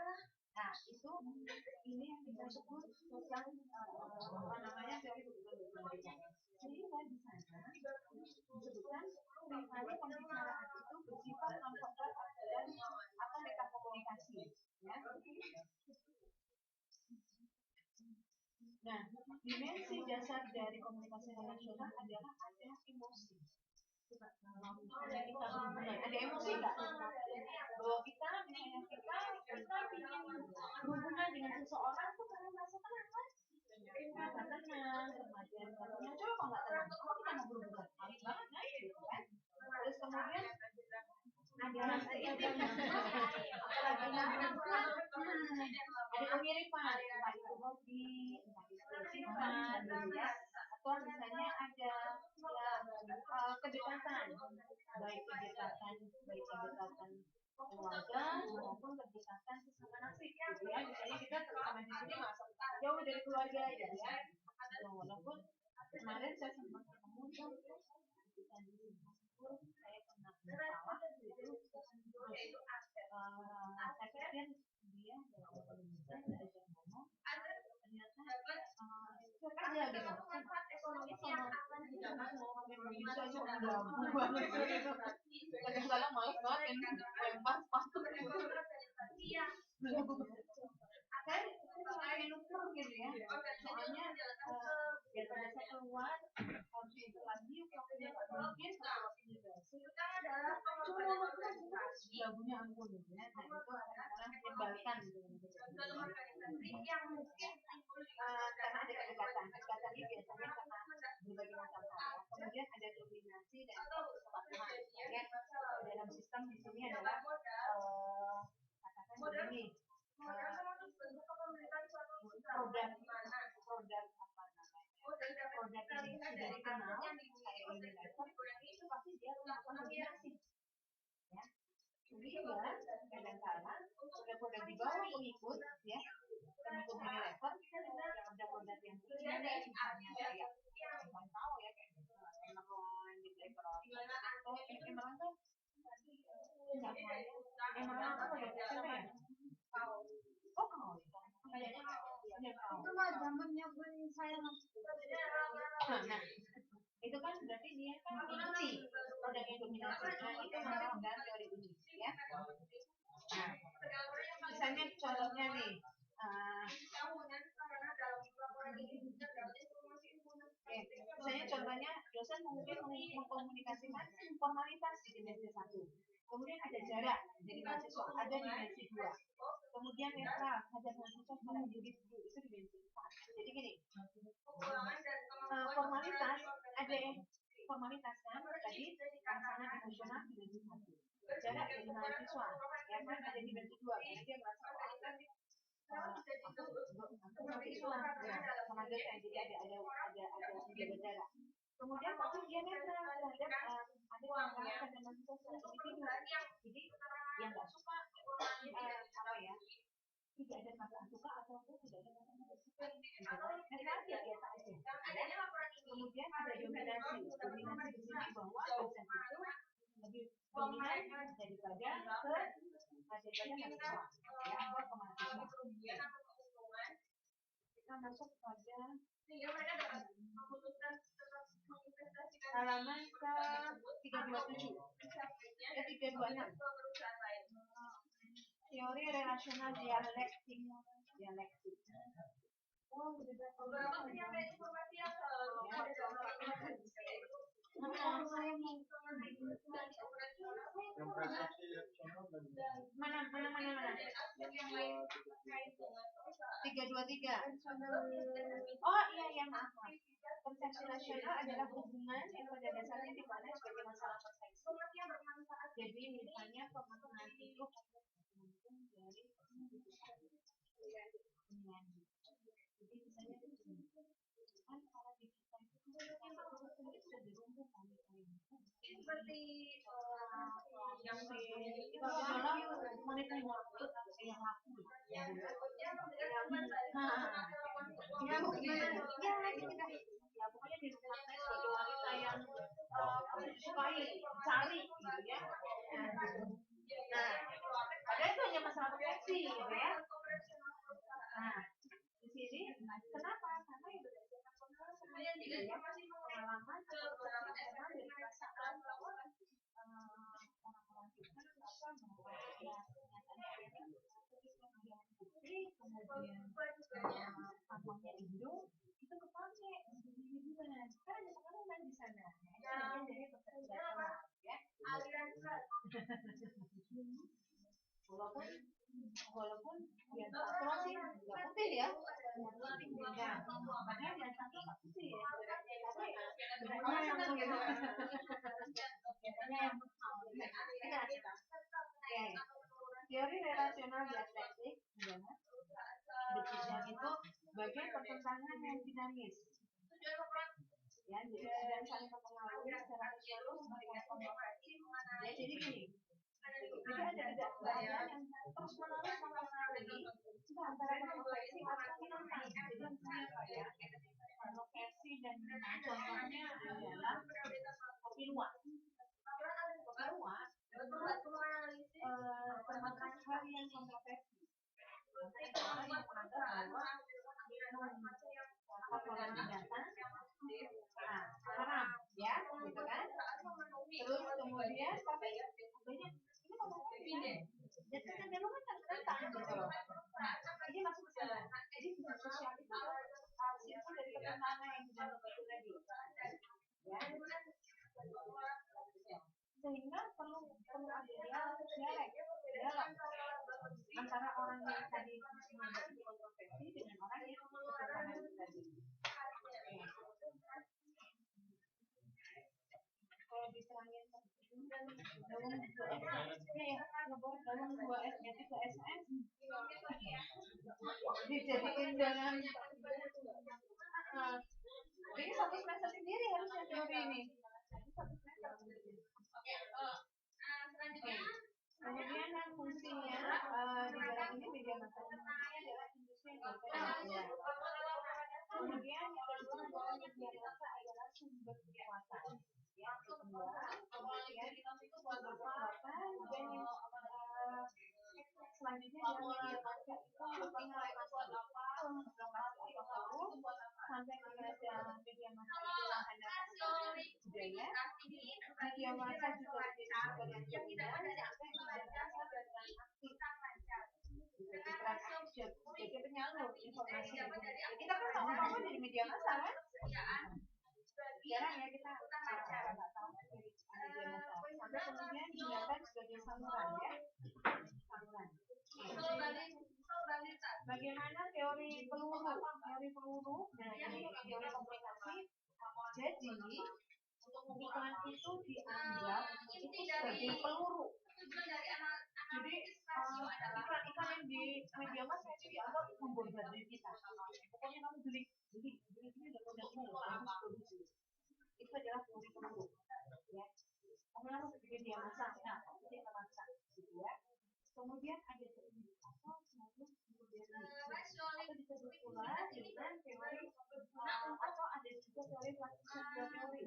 nah itu ini yang kita sebut tentang apa namanya teori hubungan berkelanjutan sehingga di sana disebutkan misalnya pembicaraan itu bersifat non-verbal dan atau metakomunikasi ya nah dimensi dasar dari komunikasi relasional adalah ada emosi kita ada emosi nggak bahwa kita misalnya kita ingin berhubungan dengan seseorang tuh karena merasa tenang kan merasa tenang kemudian coba kok nggak tenang kok kita mau berhubungan aneh banget kan gitu kan terus kemudian ada rasa itu ada kemiripan entah itu hobi entah itu sifat atau misalnya ada kedekatan baik kedekatan keluarga maupun kedekatan sesama nasib gitu ya misalnya kita sama di sini merasa jauh dari keluarga ya walaupun kemarin saya sempat ketemu saya pernah bersalah itu saya pikir dia dari ngomong ternyata kerja gitu sempat ekonomi sama bisa aja mengganggu banget gitu kadang-kadang males banget yang pas saya lupa gitu ya soalnya ya pada saya keluar harus itu lagi waktunya nggak mungkin lagunya ampun gitu ya nah itu kadang-kadang menyebalkan gitu yang mungkin karena ada kedekatan ini biasanya karena berbagai macam hal kemudian ada dominasi dan kepatuhan ya dalam sistem di sini adalah katakan begini produk ini sudah dikenal kayak ini itu pasti dia melakukan dominasi ya sehingga produk di bawah pengikut ya, pengikut Unilever, ada produk yang kecil misalnya kayak tahu ya kayak Emerald, atau Emerald tuh Emerald tuh produk kecil ya. Oh kau kayaknya itu mah zamannya pun saya nah itu kan berarti dia kan kunci produk yang dominasi. Nah itu masuk dalam teori ini ya. Nah, misalnya contohnya nih misalnya contohnya dosen mungkin mengkomunikasikan formalitas di dimensi 1, kemudian ada jarak dari mahasiswa ada dimensi 2, kemudian netral ada mahasiswa pada individu itu dimensi 4. Jadi gini, formalitas ada formalitas kan tadi pasangan emosional dimensi 1, jarak dari mahasiswa ya kan ada dimensi 2 karena dia merasa aku mahasiswa ya sama dosen, jadi ada menjaga jarak. Kemudian tapi dia netral terhadap ada orang dan mahasiswa secara individu, jadi yang nggak suka apa ya tidak ada perasaan suka ataupun tidak ada perasaan suka netral ya biasa aja ya. Kemudian ada dominasi di sini bahwa dosen itu lebih dominan daripada mahasiswa ya atau ke mahasiswa. Kita masuk pada halaman ke 327 ke 326 teori relasional dialektik. Oh, mana 323. Oh iya maaf. Persepsi rasional adalah hubungan yang pada dasarnya dipandang sebagai masalah persepsi. Jadi misalnya pemahaman itu dari jadi misalnya kan kalau di kita itu sudah diruntuh seperti yang dalam monitoring waktu yang aku ya pokoknya di rumah saya sebagai wanita yang disukai cari gitu ya. Nah padahal itu hanya masalah persepsi gitu ya. Nah di sini kenapa? Karena yang berdasarkan pengalaman atau pengalaman dari perasaan bahwa orang-orang kita merasa bahwa ya kemudian putri kemudian tampangnya Indo itu kepake untuk hiburan kan ada sekarang di sana ya dari pekerjaan ya walaupun yang satu sih nggak putih ya padahal yang satu nggak putih ya tapi gimana yang gitu biasanya yang teori relasional dialektik adalah definisinya itu bagian pertentangan yang dinamis ya jadi ada saling mempengaruhi secara terus ya jadi gini jadi ada bagian yang terus menerus mempengaruhi antara kontroversi atau penentang. Jadi misalnya apa ya kontroversi dan contohnya adalah kopi luwak termakan hal yang kontroversi. Orang yang menganggap bahwa orang datang haram ya gitu kan. Terus kemudian tapi banyak ini kontroversi dan kecenderungan tertentang gitu loh. Nah ini masuk ke sana. Jadi sosial itu hasil dari ketentangan yang sudah begitu tadi ya. Sehingga perlu ada dialog antara orang yang tadi menghadapi kontroversi dengan orang yang bertentangan tadi. Kalau diserangin dalam 2S ya dalam 2S jadi 2SS dijadiin dalam ini satu semester sendiri harusnya teori ini. Kemudian fungsinya di dalam ini media massa ini adalah industri yang berkaitan. Kemudian yang kedua adalah media massa adalah sumber kekuatan. Yang kedua, kemudian kekuatan dan yang selanjutnya adalah media massa itu sampai kepada media massa itu ada budaya, media massa juga menjadi sumber yang sampai media massa berperan aktif jadi penyalur informasi. Kita kan tahu apa dari media massa kan? Jarang ya kita nggak tahu dari media massa. Sampai kemudian digunakan sebagai saluran ya. Saluran. Bagaimana teori peluru? Teori peluru. Nah ini teori komunikasi. Jadi iklan itu dianggap itu sebagai peluru. Jadi iklan-iklan yang di media massa itu dianggap membombardir kita. Pokoknya kamu beli ini udah produknya loh, harus produksi. Itu adalah teori peluru. Ya. Kamu harus bikin media massa. Nah, media massa, gitu ya. Kemudian ada teori apa? Atau disebut pula dengan teori atau ada juga teori teori.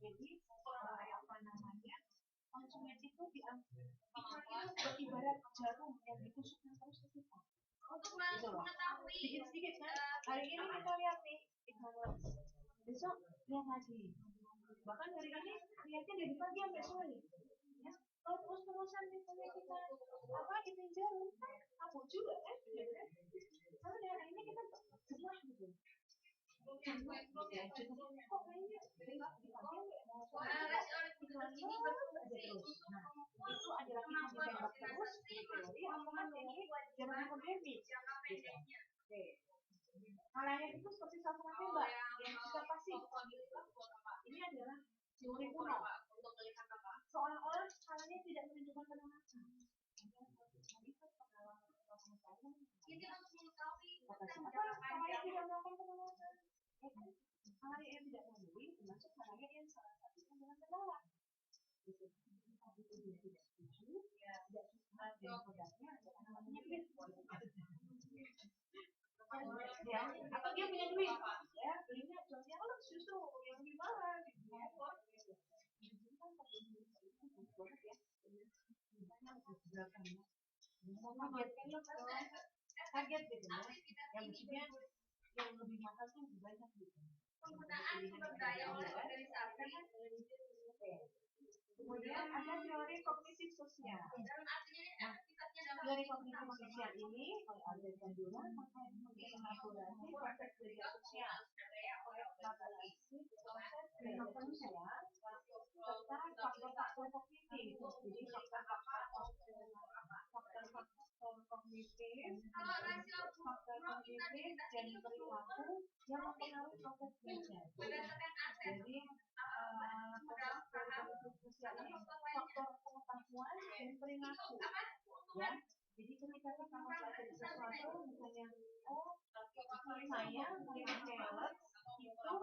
Jadi apa namanya? Konsumen itu dianggap ibarat jarum yang ditusukkan terus ke kita. Gitu loh. Sedikit-sedikit kan. Hari ini kita lihat nih iklan, besok lihat lagi. Bahkan hari ini lihatnya dari pagi sampai sore. Ya. Kalau terus-terusan misalnya kita apa itu jarum, aku juga kan. Karena hari ini kita jelas gitu. Kok kayaknya itu adalah kita ditembak terus teori apa teori jarum hipodemik. Oke. Hal-hal itu seperti sasaran tembak yang kita pasti. Ini adalah teori kuno. Seolah-olah halnya tidak menunjukkan penolakan. Halnya tidak melakukan penolakan. Halnya yang tidak memenuhi termasuk halnya yang salah satunya dengan menolak. Itu dia tidak setuju, tidak suka dengan produknya, namanya duit. Ya, atau dia punya duit, ya belinya jualnya justru yang lebih mahal, gitu ya. Target gitu ya. Yang maksudnya yang lebih mahal tuh lebih banyak gitu. Penggunaan sumber daya oleh organisasi. Kemudian ada teori kognitif sosial. Nah, teori kognitif sosial ini oleh Albert Bandura mengelaborasi proses belajar sosial, serta faktor-faktor kognitif. Jadi faktor-faktor kognitif, dan perilaku yang mempengaruhi proses belajar. Jadi proses sosial ini faktor pengetahuan dan perilaku. Ya, jadi ketika kita mempelajari sesuatu, misalnya, saya melihat keles itu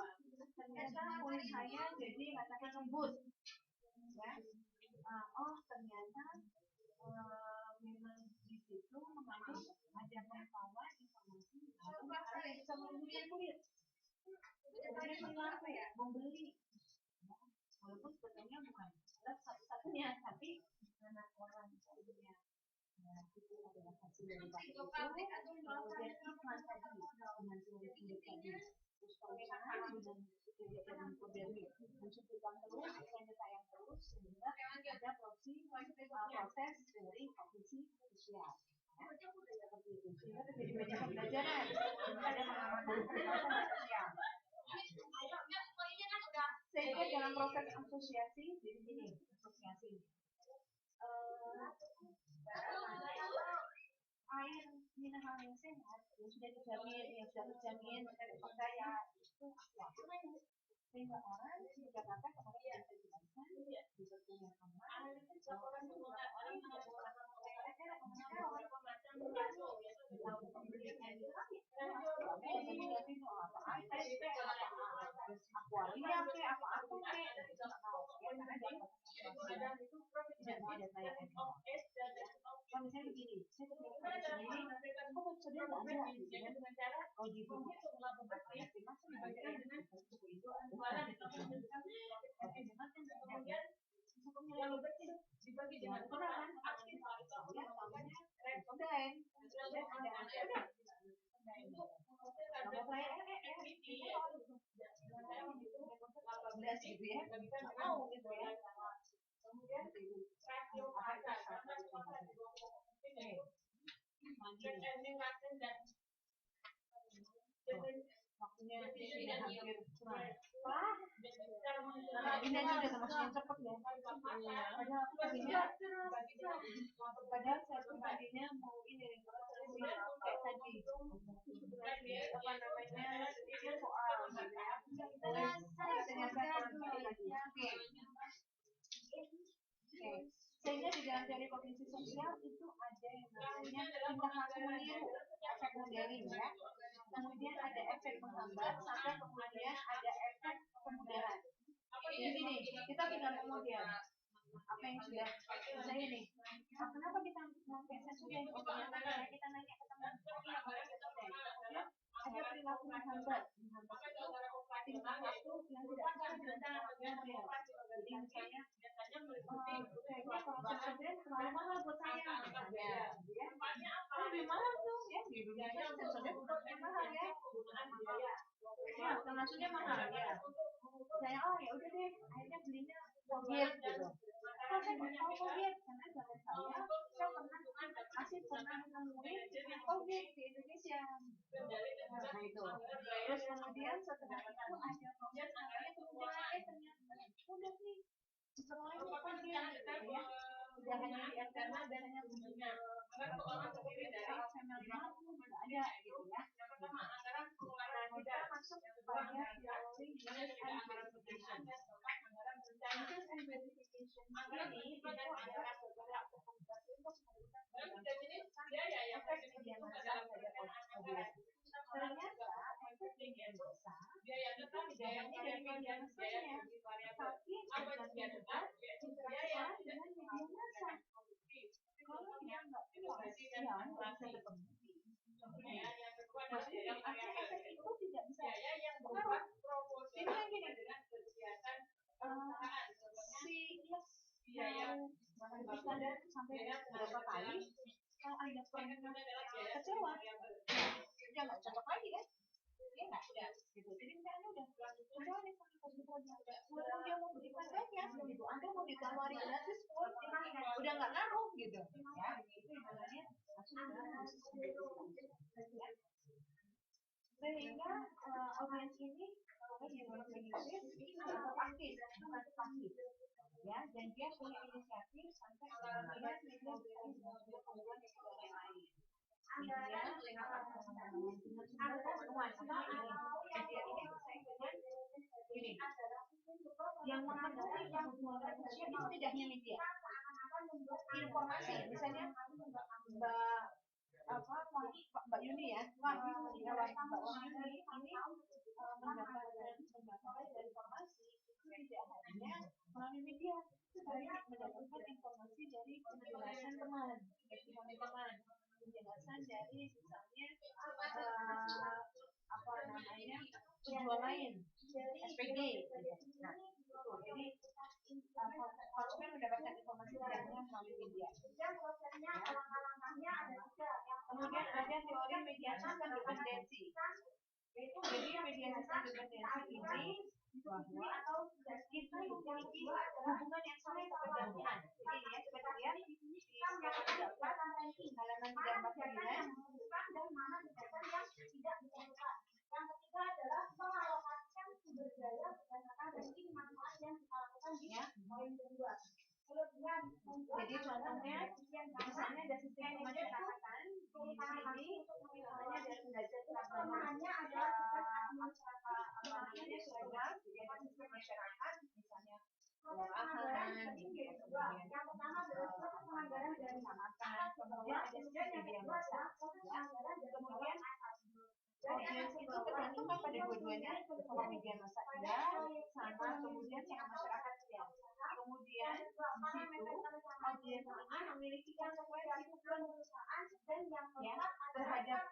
ternyata kulit saya jadi katakan lembut. Ya, ternyata memang di situ mengandung ada pengetahuan informasi yang bisa melembutkan kulit. Kemudian perilaku membeli, walaupun sebetulnya bukan satu-satunya, tapi karena orang punya. Nah, itu adalah hasil dari itu. Kemudian iklan tadi, dengan teori induk tadi, terus perusahaan dengan kejadian hipodemik mencukupikan terus, iklannya tayang terus, sehingga ada proses dari kognisi sosial. Seperti itu. Sehingga terjadi banyak pembelajaran, ada pengamatan kecerdasan sosial. Sehingga dalam proses asosiasi, jadi gini, asosiasi. Air mineral yang sehat yang sudah terjamin terpercaya itu aqua. Sehingga orang di Jakarta kemarin yang saya jelaskan di punya kamar orang tidak sudah nggak ada gitu kan. Oh gitu ya. Gitu ya, mau gitu ya. Waktunya sudah hampir kurang. Ini aja udah termasuk cepet ya. Padahal saya tadinya mau ini kayak tadi apa namanya soal sehingga di dalam teori kognisi sosial itu ada yang namanya tingkah laku meniru, efek modeling ya. Kemudian ada efek menghambat, sampai kemudian ada efek kemudahan. Jadi nih, kita tinggal memodel apa yang sudah saya nih. Kenapa kita pakai sesudah? Karena kita nanya ke teman. Kemudian ada perilaku menghambat. Menghambat itu tingkah laku yang tidak sesuai dengan model. Jadi misalnya, kayaknya kalau sensoren terlalu mahal buat saya. Ya, lebih mahal tuh ya di Indonesia sensoren lebih mahal ya. Ya, termasuknya mahal ya. Saya ya udah deh, akhirnya belinya Colgate gitu. Kalau saya nggak tahu Colgate, karena zaman saya pernah nemuin Colgate di Indonesia. Nah itu. Terus kemudian setelah itu ada proses namanya kemudahan, ternyata udah nih semuanya Colgate ya. Udah hanya di eksternal dan hanya kemudian family nggak ada gitu ya. Nah kita masuk pada teori use and verification. Use and verification ini itu adalah beberapa aplikasi untuk menggunakan efek media massa pada populasi. Ternyata efek media massa itu tidak hanya dari media massanya, tapi juga interaksi dengan media massa. Kalau dia nggak puas, ya nggak bisa ketemu. Maksudnya efek itu tidak bisa berpengaruh. Ini kan gini, si mau standar sampai berapa kali, kalau Anda pernah kecewa, ya nggak cocok lagi kan? Ya nggak udah gitu. Jadi misalnya Anda udah kecewa nih sama kebutuhannya, walaupun dia mau berikan banyak gitu, Anda mau ditawari gratis pun udah nggak ngaruh gitu. Ya, itu namanya sehingga audiens ini aktif, bukan pasif. Ya, dan dia punya inisiatif sampai kemudian dia bisa membuat yang lain. Dia dengan ini yang memenuhi kebutuhan manusia itu tidak hanya media, informasi. Misalnya Mbak Yuni ya, Mbak Yuni ini mendapatkan informasi itu tidak hanya melalui media, tapi mendapatkan informasi dari penjelasan teman, penjelasan dari misalnya apa namanya penjual lain, SPG. Nah, jadi konsumen mendapatkan informasi tidak hanya melalui media. Kemudian ada teori media sistem dependensi. Jadi media sistem dependensi ini bahwa kita memiliki hubungan yang saling bergantian. Jadi ya seperti ya di skema 3 halaman 349 dan mana data yang tidak ditemukan. Yang ketiga adalah mengalokasikan sumber daya berdasarkan ranking manfaat yang kita lakukan di poin kedua. Jadi contohnya misalnya dari sistem pemasyarakatan di sini misalnya dari belajar namanya adalah namanya program sistem masyarakat misalnya kelurahan yang pertama adalah penganggaran dan kecamatan, kemudian ada sistem media massa kemudian audiens itu tergantung pada dua-duanya, sama media massa sama kemudian sama masyarakat ya. Kemudian di situ audiens ini memiliki konsekuensi perusahaan dan yang keempat terhadap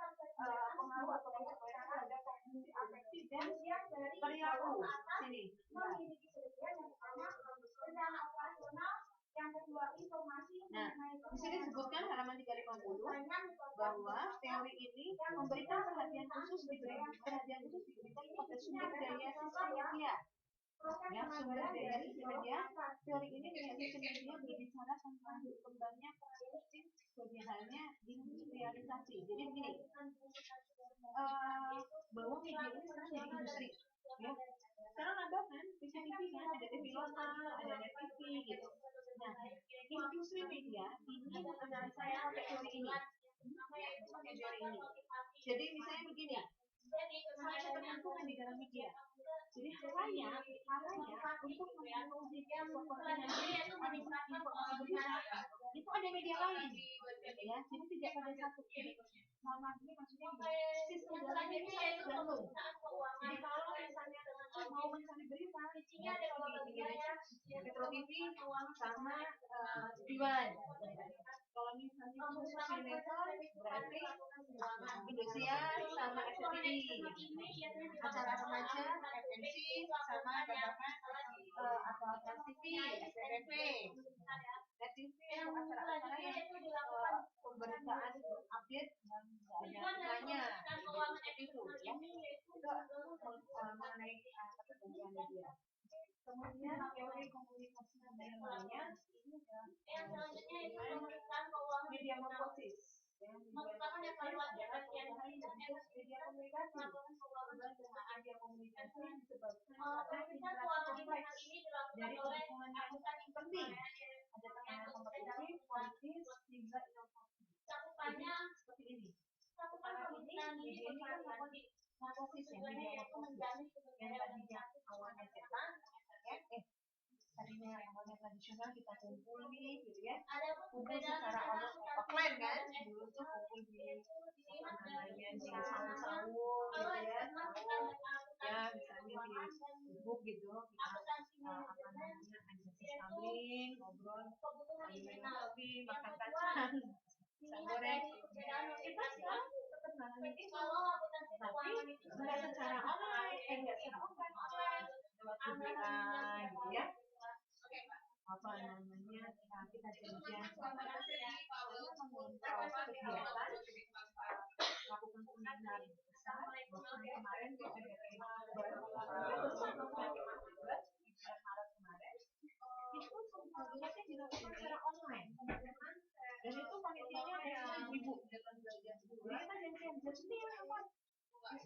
pengaruh atau konsekuensi terhadap kognisi afektif dan perilaku. Sini. Nah, di sini disebutkan halaman 350 bahwa teori ini memberikan perhatian khusus diberikan pada sumber daya sistem media. Ya, sumber daya sistem media. Teori ini dengan sistem media berbicara tentang berkembangnya produksi sebagai halnya industrialisasi. Jadi begini, bahwa media ini sekarang jadi industri. Ya. Sekarang ada kan, TV kan, ada TV lokal, ada net TV gitu. Nah, industri media ini menganalisanya pakai teori ini. Jadi misalnya begini, hal tertentu kan di dalam media. Jadi halanya untuk mempromosikan informasi itu ada media lain, ya. Jadi tidak pada satu. Sama ini maksudnya sistem dalam ini saya tergantung. Jadi kalau misalnya mau mencari berita, ya Metro TV sama Iwan. Kalau misalnya khusus sinetron berarti Indosiar sama SCTV, acara remaja FNC sama dadakan atau Trans TV, SCTV, Net TV, acara-acara yang pemberitaan update dan ada iklannya itu ya, itu mengenai ketersediaan media. Kemudian teori komunikasi yang lainnya ini adalah media morfosis. Merupakan evaluasi bagian media komunikasi. Media komunikasi disebabkan kompleks dari lingkungan yang penting. Ada tekanan kompetitif, politis, hingga inovasi. Cakupannya seperti ini. Sekarang ini media ini kan morfosis ya, media morfosis yang tadinya awalnya cetak, tadinya yang awalnya tradisional kita kumpul nih gitu ya, kumpul secara offline kan, dulu tuh kumpul di apa namanya di sahur-sahur gitu ya, ya misalnya di Facebook gitu, kita apa namanya ada saling ngobrol, saling ngopi, makan kacang, pisang goreng, kita sekarang tetap ngalamin itu, tapi nggak secara online, nggak secara offline, lewat WA gitu ya. Apa namanya, kita janjian mengontrol kegiatan, lakukan seminar besar, bahkan kemarin tuh ada Maret kemarin, itu semuanya dilakukan secara online, dan itu panitianya ada 1.000. Jadi kita janjian nih apa? Ya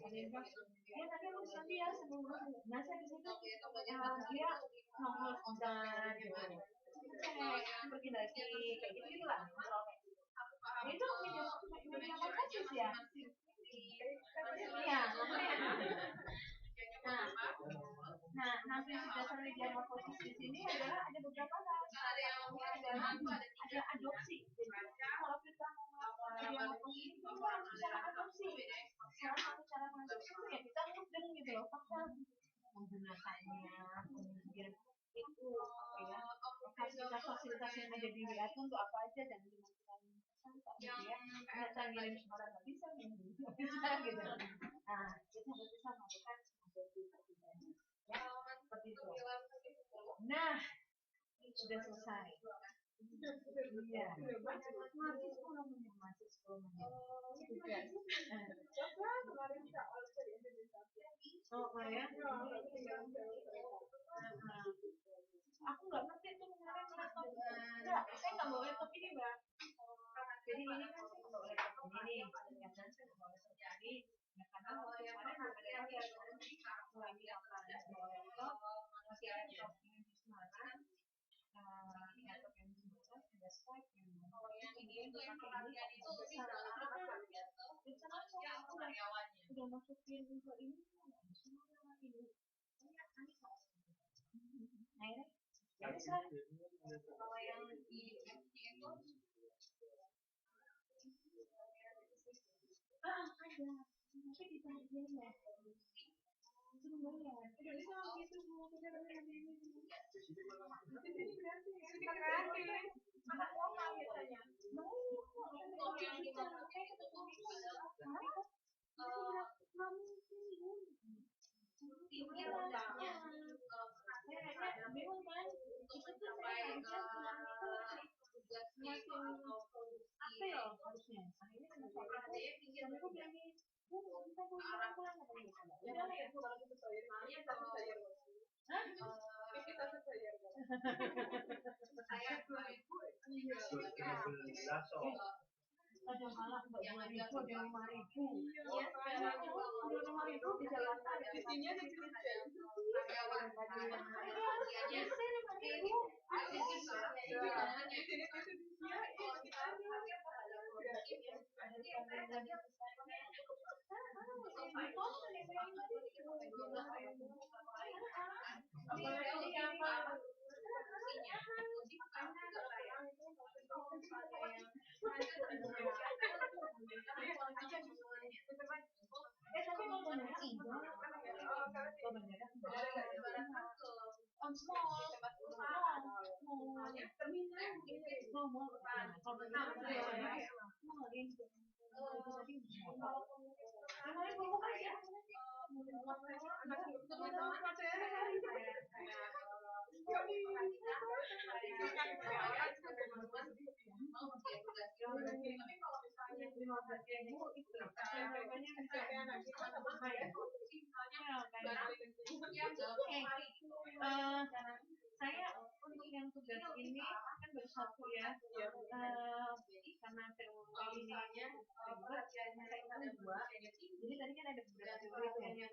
tadi harus nanti ya sebelum nah saya di situ dia ngomong spontan gitu, berkendasi kayak gitu lah, itu media morfosis ya, iya nah hampir dasar media morfosis di sini adalah ada beberapa hal, ada adopsi. Kalau kita media morfosis itu harus secara adopsi. Salah satu cara mengadopsi itu ya kita mudeng gitu loh, fakta menggunakannya, kemudian itu apa ya, fasilitas yang ada di WA untuk apa aja dan dimasukkan gitu ya, ternyata ngirim suara nggak bisa gitu, nah kita harus bisa melakukan adopsi ya, seperti itu. Nah sudah selesai. Iya, masih 10 menit, masih 10 menit. Oh ya, aku nggak ngerti tuh kemarin laptop. Enggak, saya nggak bawa laptop ini mbak. Jadi ini kan saya bawa laptop ini, ya kan saya bawa laptop ini. Ya karena waktu kemarin ada yang lagi apa bawa laptop, masih ada laptop yang di Semarang. Laptop yang di Semarang ada Skype yang ini itu yang perhatian itu bisa udah masukin ke ini semua ini. Nah ini jadi kalau yang di itu ada tapi di bagian ya belum ya udah bisa gitu Bu, kita berarti makan lokal biasanya mau yang di mana itu Saya bingung kan, itu tuh saya harusnya semakin apa ya harusnya. Akhirnya suamiku bilang gini, Bu, kita pulang katanya. Udah lah, kalau gitu saya. Hah? Kita saya. Saya 2.000. Iya. Ada malah 2.000, ada 5.000. Iya, ada 5.000 di jalan di sini ada Kristen. Karyawan iya, saya 5.000. Di sini itu dia sekitar tapi mau bener saya untuk yang tugas ini kan baru satu ya, karena teknologi ini ribet, saya itu 2. Jadi tadi kan ada beberapa tugas ya,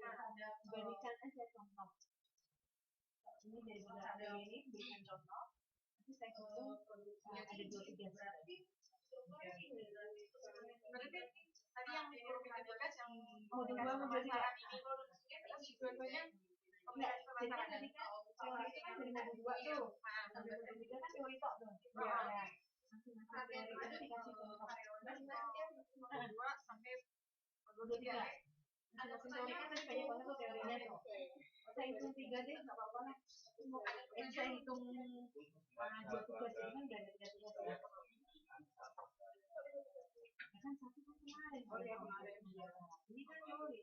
berikan aja contoh. Ini dari beberapa ini berikan contoh. Nanti saya hitung ada 2 tugas. Berarti tadi yang bikin tugas yang dua ini dua-duanya enggak, jadi kan tadi kan teori itu kan dari modul 2 tuh. Sampai modul 3 kan teori tok tuh. Iya. Masing-masing teori itu dikasih contoh. Modul 2 sampai modul 3. Masing-masing teori kan tadi banyak banget tuh teorinya tuh. Saya hitung 3 deh, enggak apa-apa lah. Saya hitung 2 tugas ini kan udah ada 3 tugas ya. Kan satu kan kemarin. Oh ya kemarin. Ini kan teori.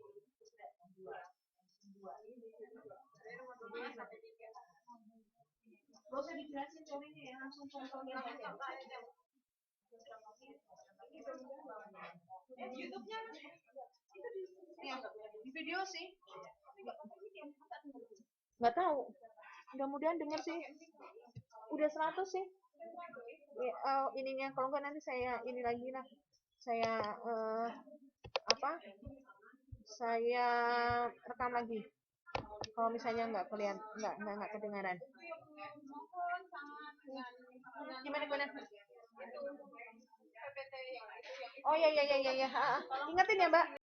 Dua. Gak usah dijelasin teorinya ya, langsung contohnya aja. YouTube-nya ya, di video sih. Nggak tahu. Mudah-mudahan denger sih. Udah 100 sih. Ininya kalau nggak nanti saya ini lagi lah. Saya saya rekam lagi. Kalau misalnya nggak kedengaran. Gimana? Oh ya. Ingetin ya, Mbak.